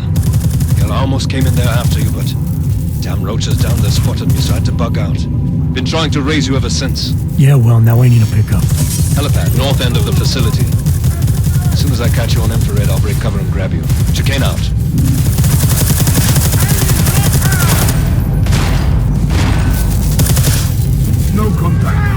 Hell, I almost came in there after you, but damn roaches down there spotted me, so I had to bug out. Been trying to raise you ever since. Yeah, well, now I need a pickup. Helipad, north end of the facility. As soon as I catch you on infrared, I'll break cover and grab you. Chicane out. No contact.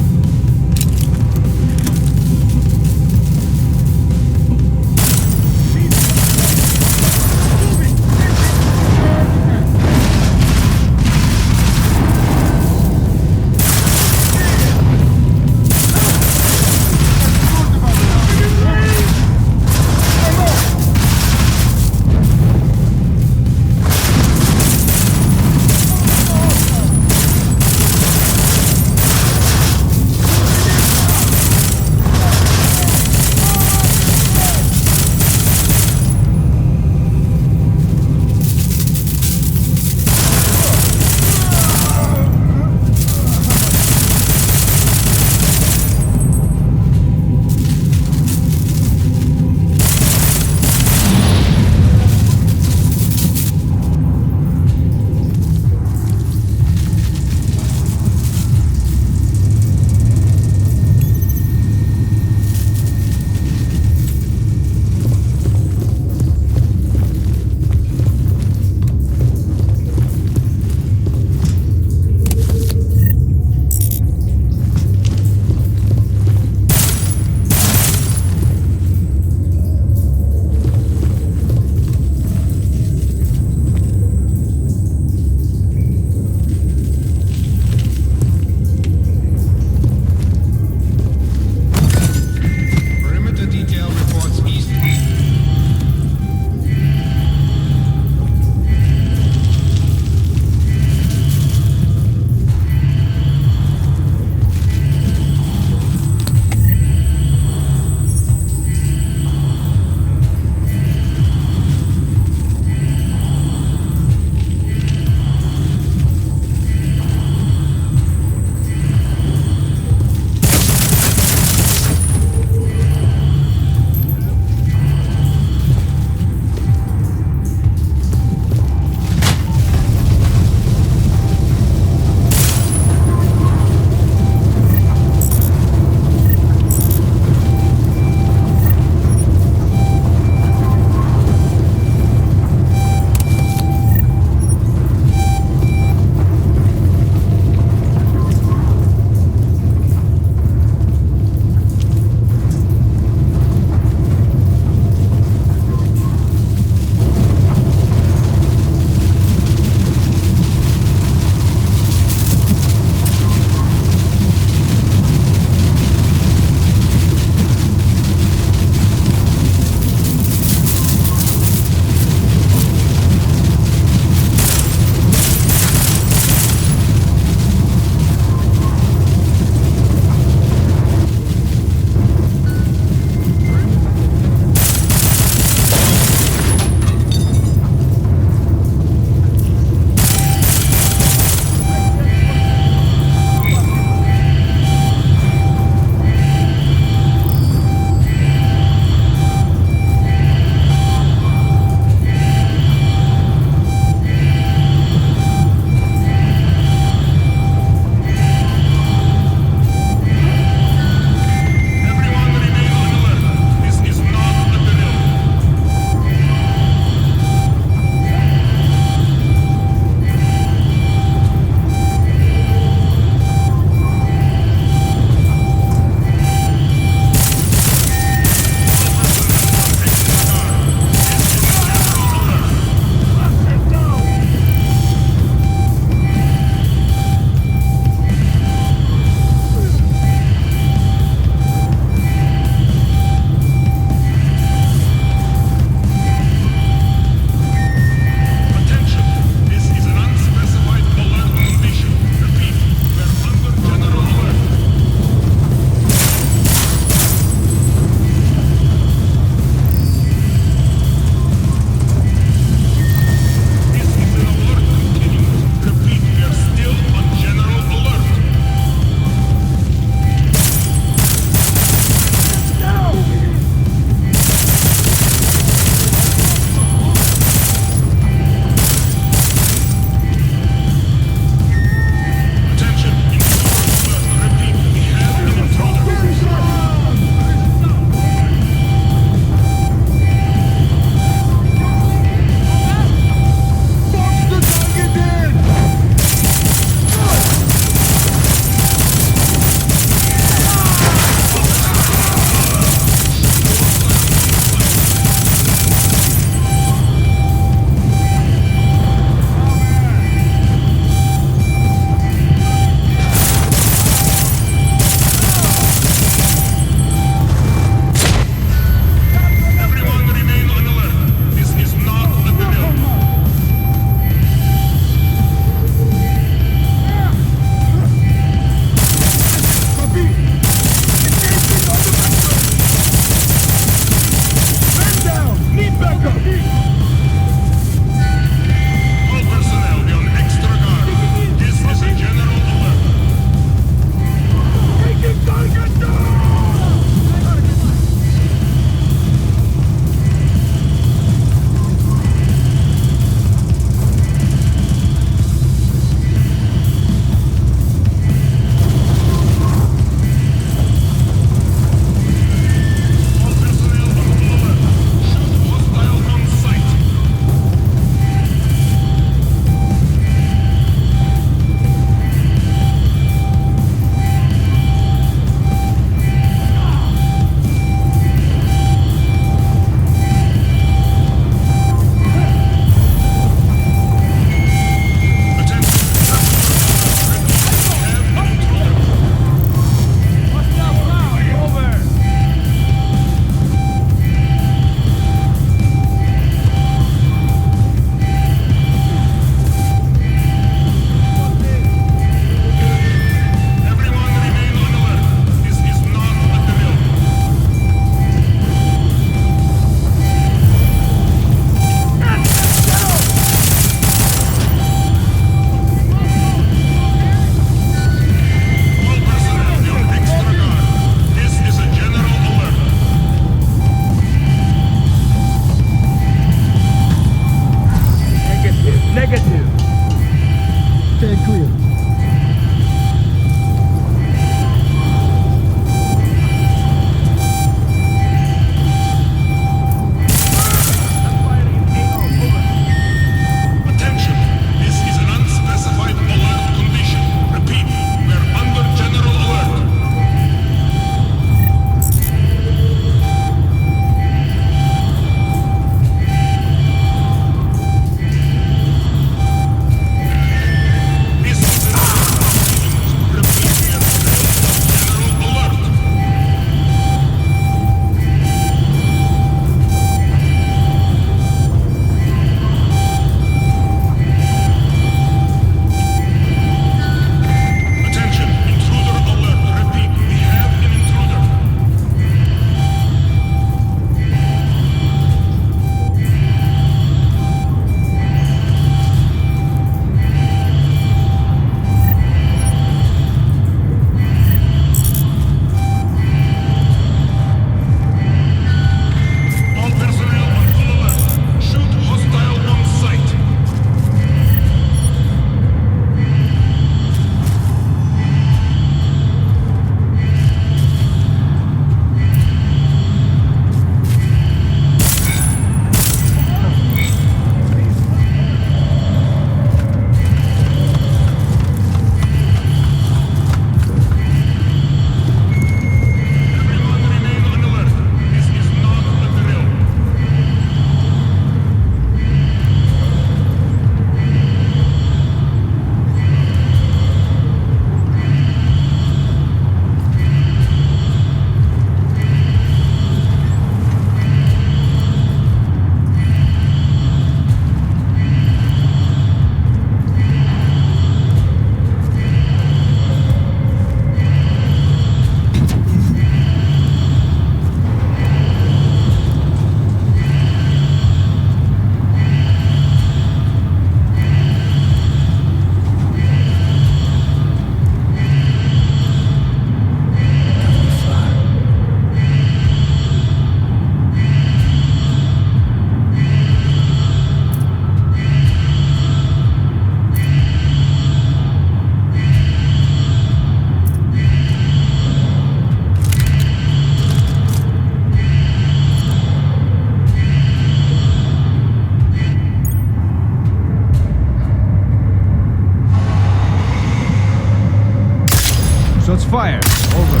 Shots fired. Over.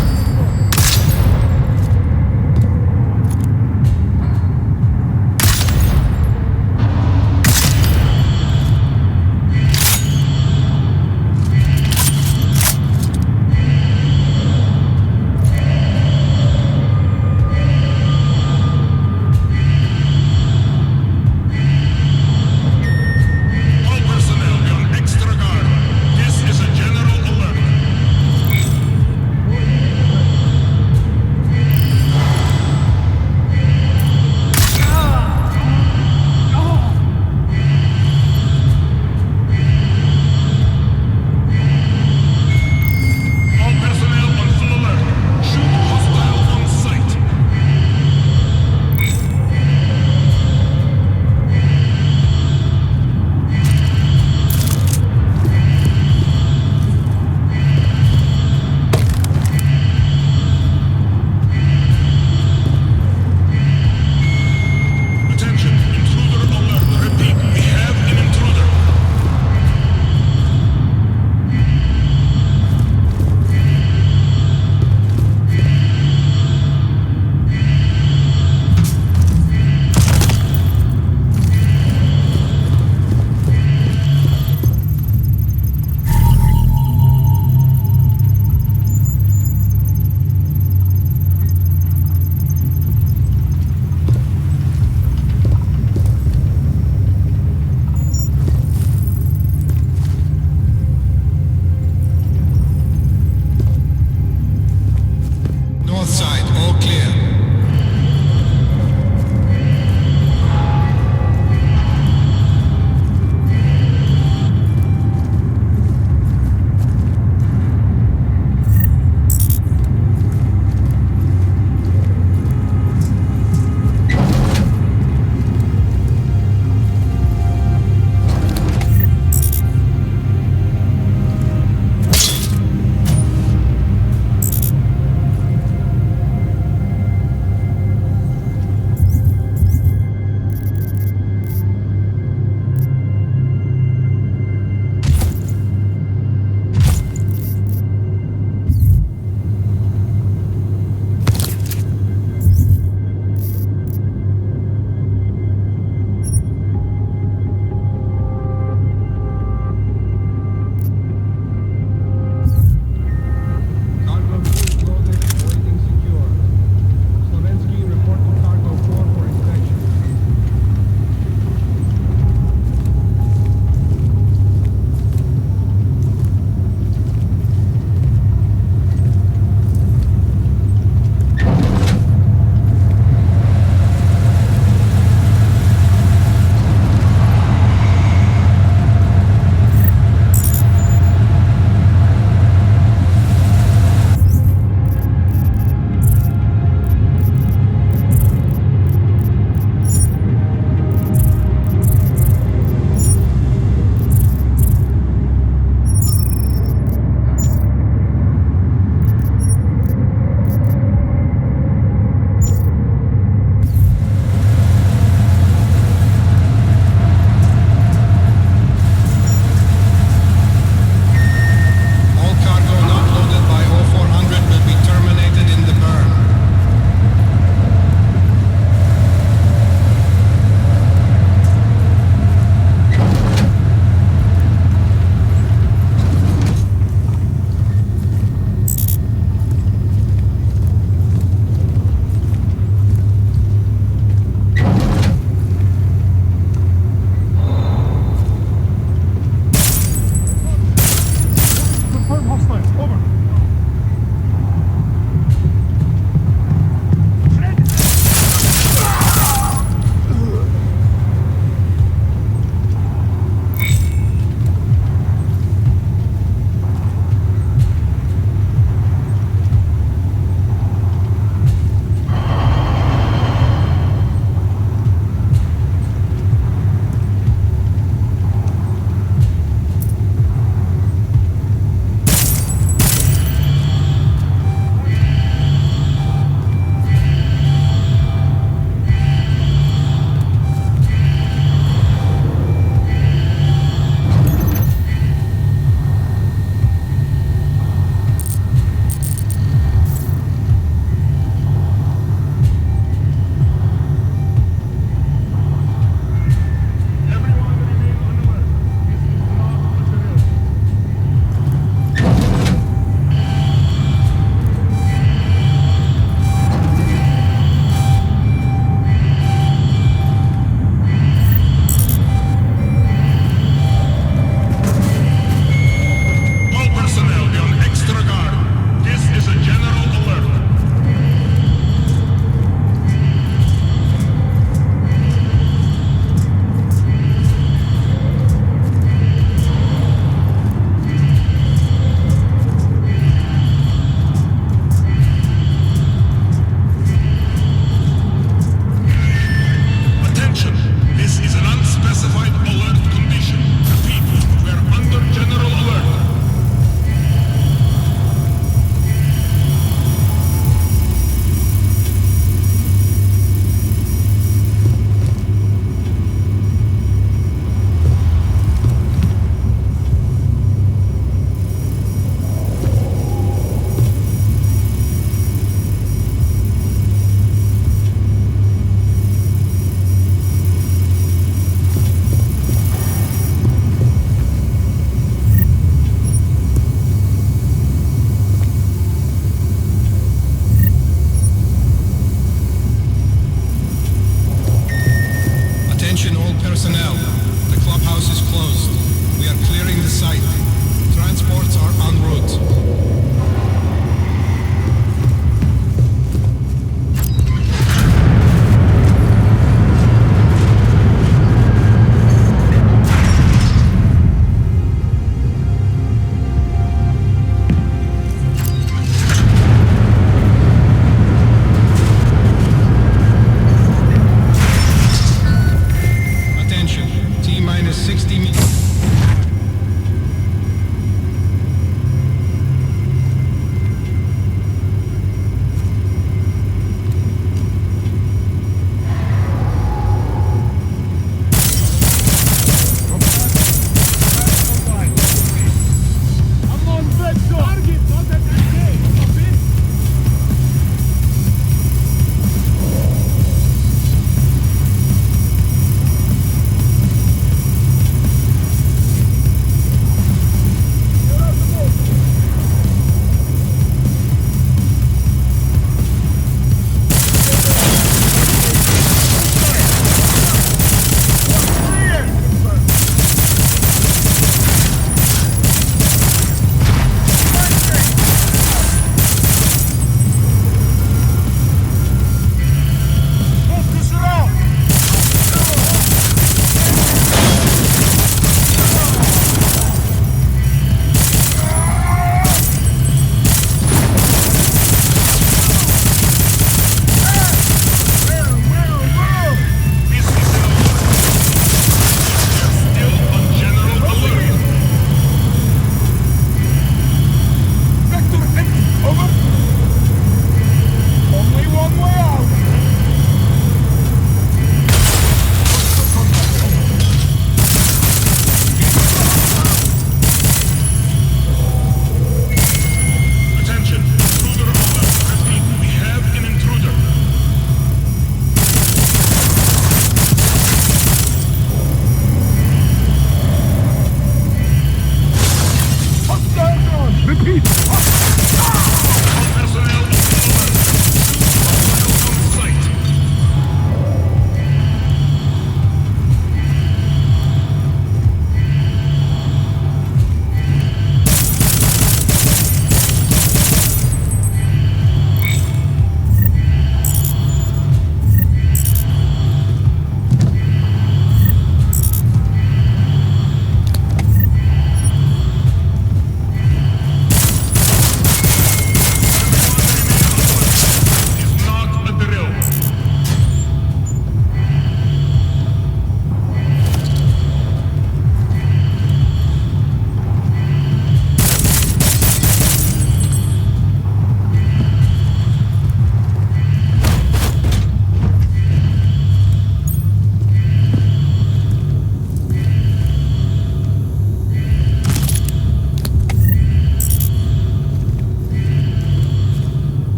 All personnel be on extra guard. This is a general alert. All personnel on full alert. Shoot hostile on sight. Attention, intruder alert. Repeat, we have an intruder. North side, all clear. Cargo 2 is loaded, waiting secure. Slovensky, report to Cargo 4 for inspection. All cargo not loaded by 0400 will be terminated in the burn. Confirm hostiles, over.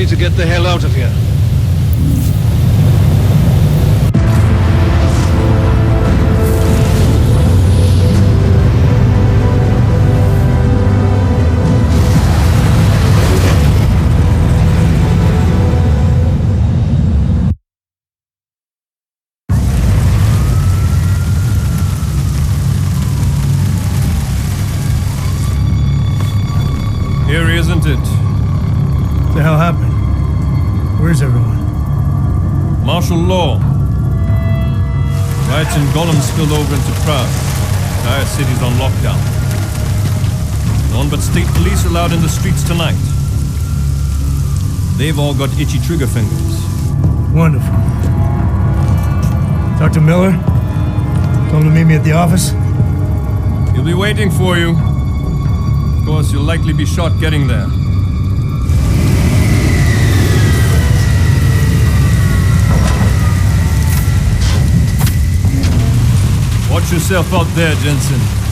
ready to get the hell out of here. Eerie, isn't it? What the hell happened? Where's everyone? Martial law. Riots in Gollum spilled over into Prague. Entire city's on lockdown. No one but state police allowed in the streets tonight. They've all got itchy trigger fingers. Wonderful. Talk to Miller? Tell him to meet me at the office? He'll be waiting for you. Of course, you'll likely be shot getting there. Watch yourself out there, Jensen.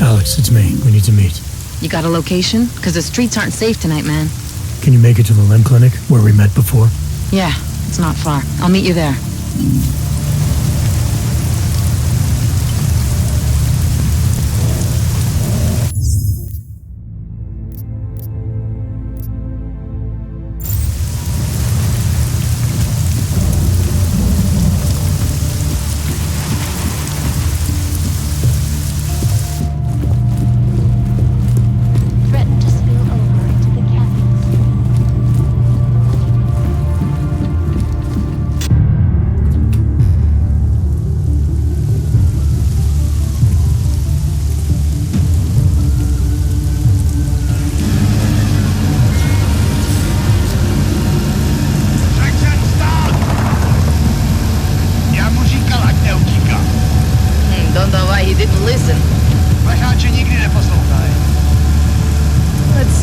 Alex, it's me. We need to meet. You got a location? Because the streets aren't safe tonight, man. Can you make it to the Limb Clinic, where we met before? Yeah, it's not far. I'll meet you there.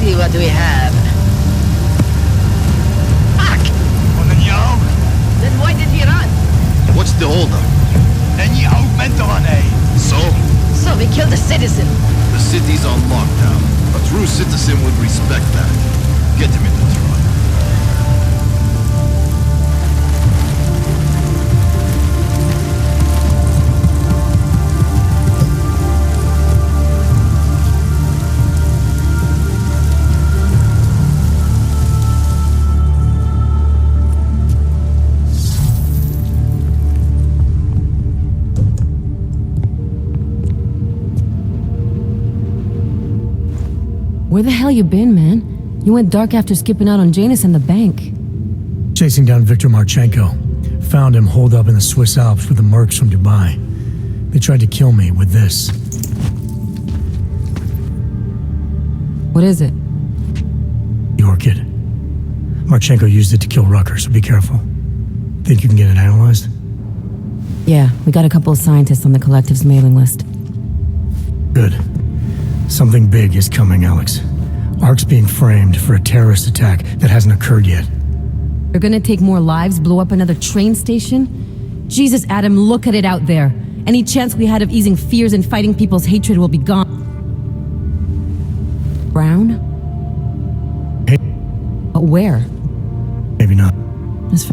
What do we have? Fuck! Then why did he run? What's the holdup? So we killed a citizen. the city's on lockdown. A true citizen would respect that. Get him in the truck. Where the hell you been, man? You went dark after skipping out on Janus and the bank. Chasing down Viktor Marchenko. Found him holed up in the Swiss Alps with the mercs from Dubai. They tried to kill me with this. What is it? The orchid. Marchenko used it to kill Rucker, so be careful. Think you can get it analyzed? Yeah, we got a couple of scientists on the collective's mailing list. Good. Something big is coming, Alex. Ark's being framed for a terrorist attack that hasn't occurred yet. They're gonna take more lives, blow up another train station? Jesus, Adam, look at it out there. Any chance we had of easing fears and fighting people's hatred will be gone. Brown? Hey. But where? Maybe not. That's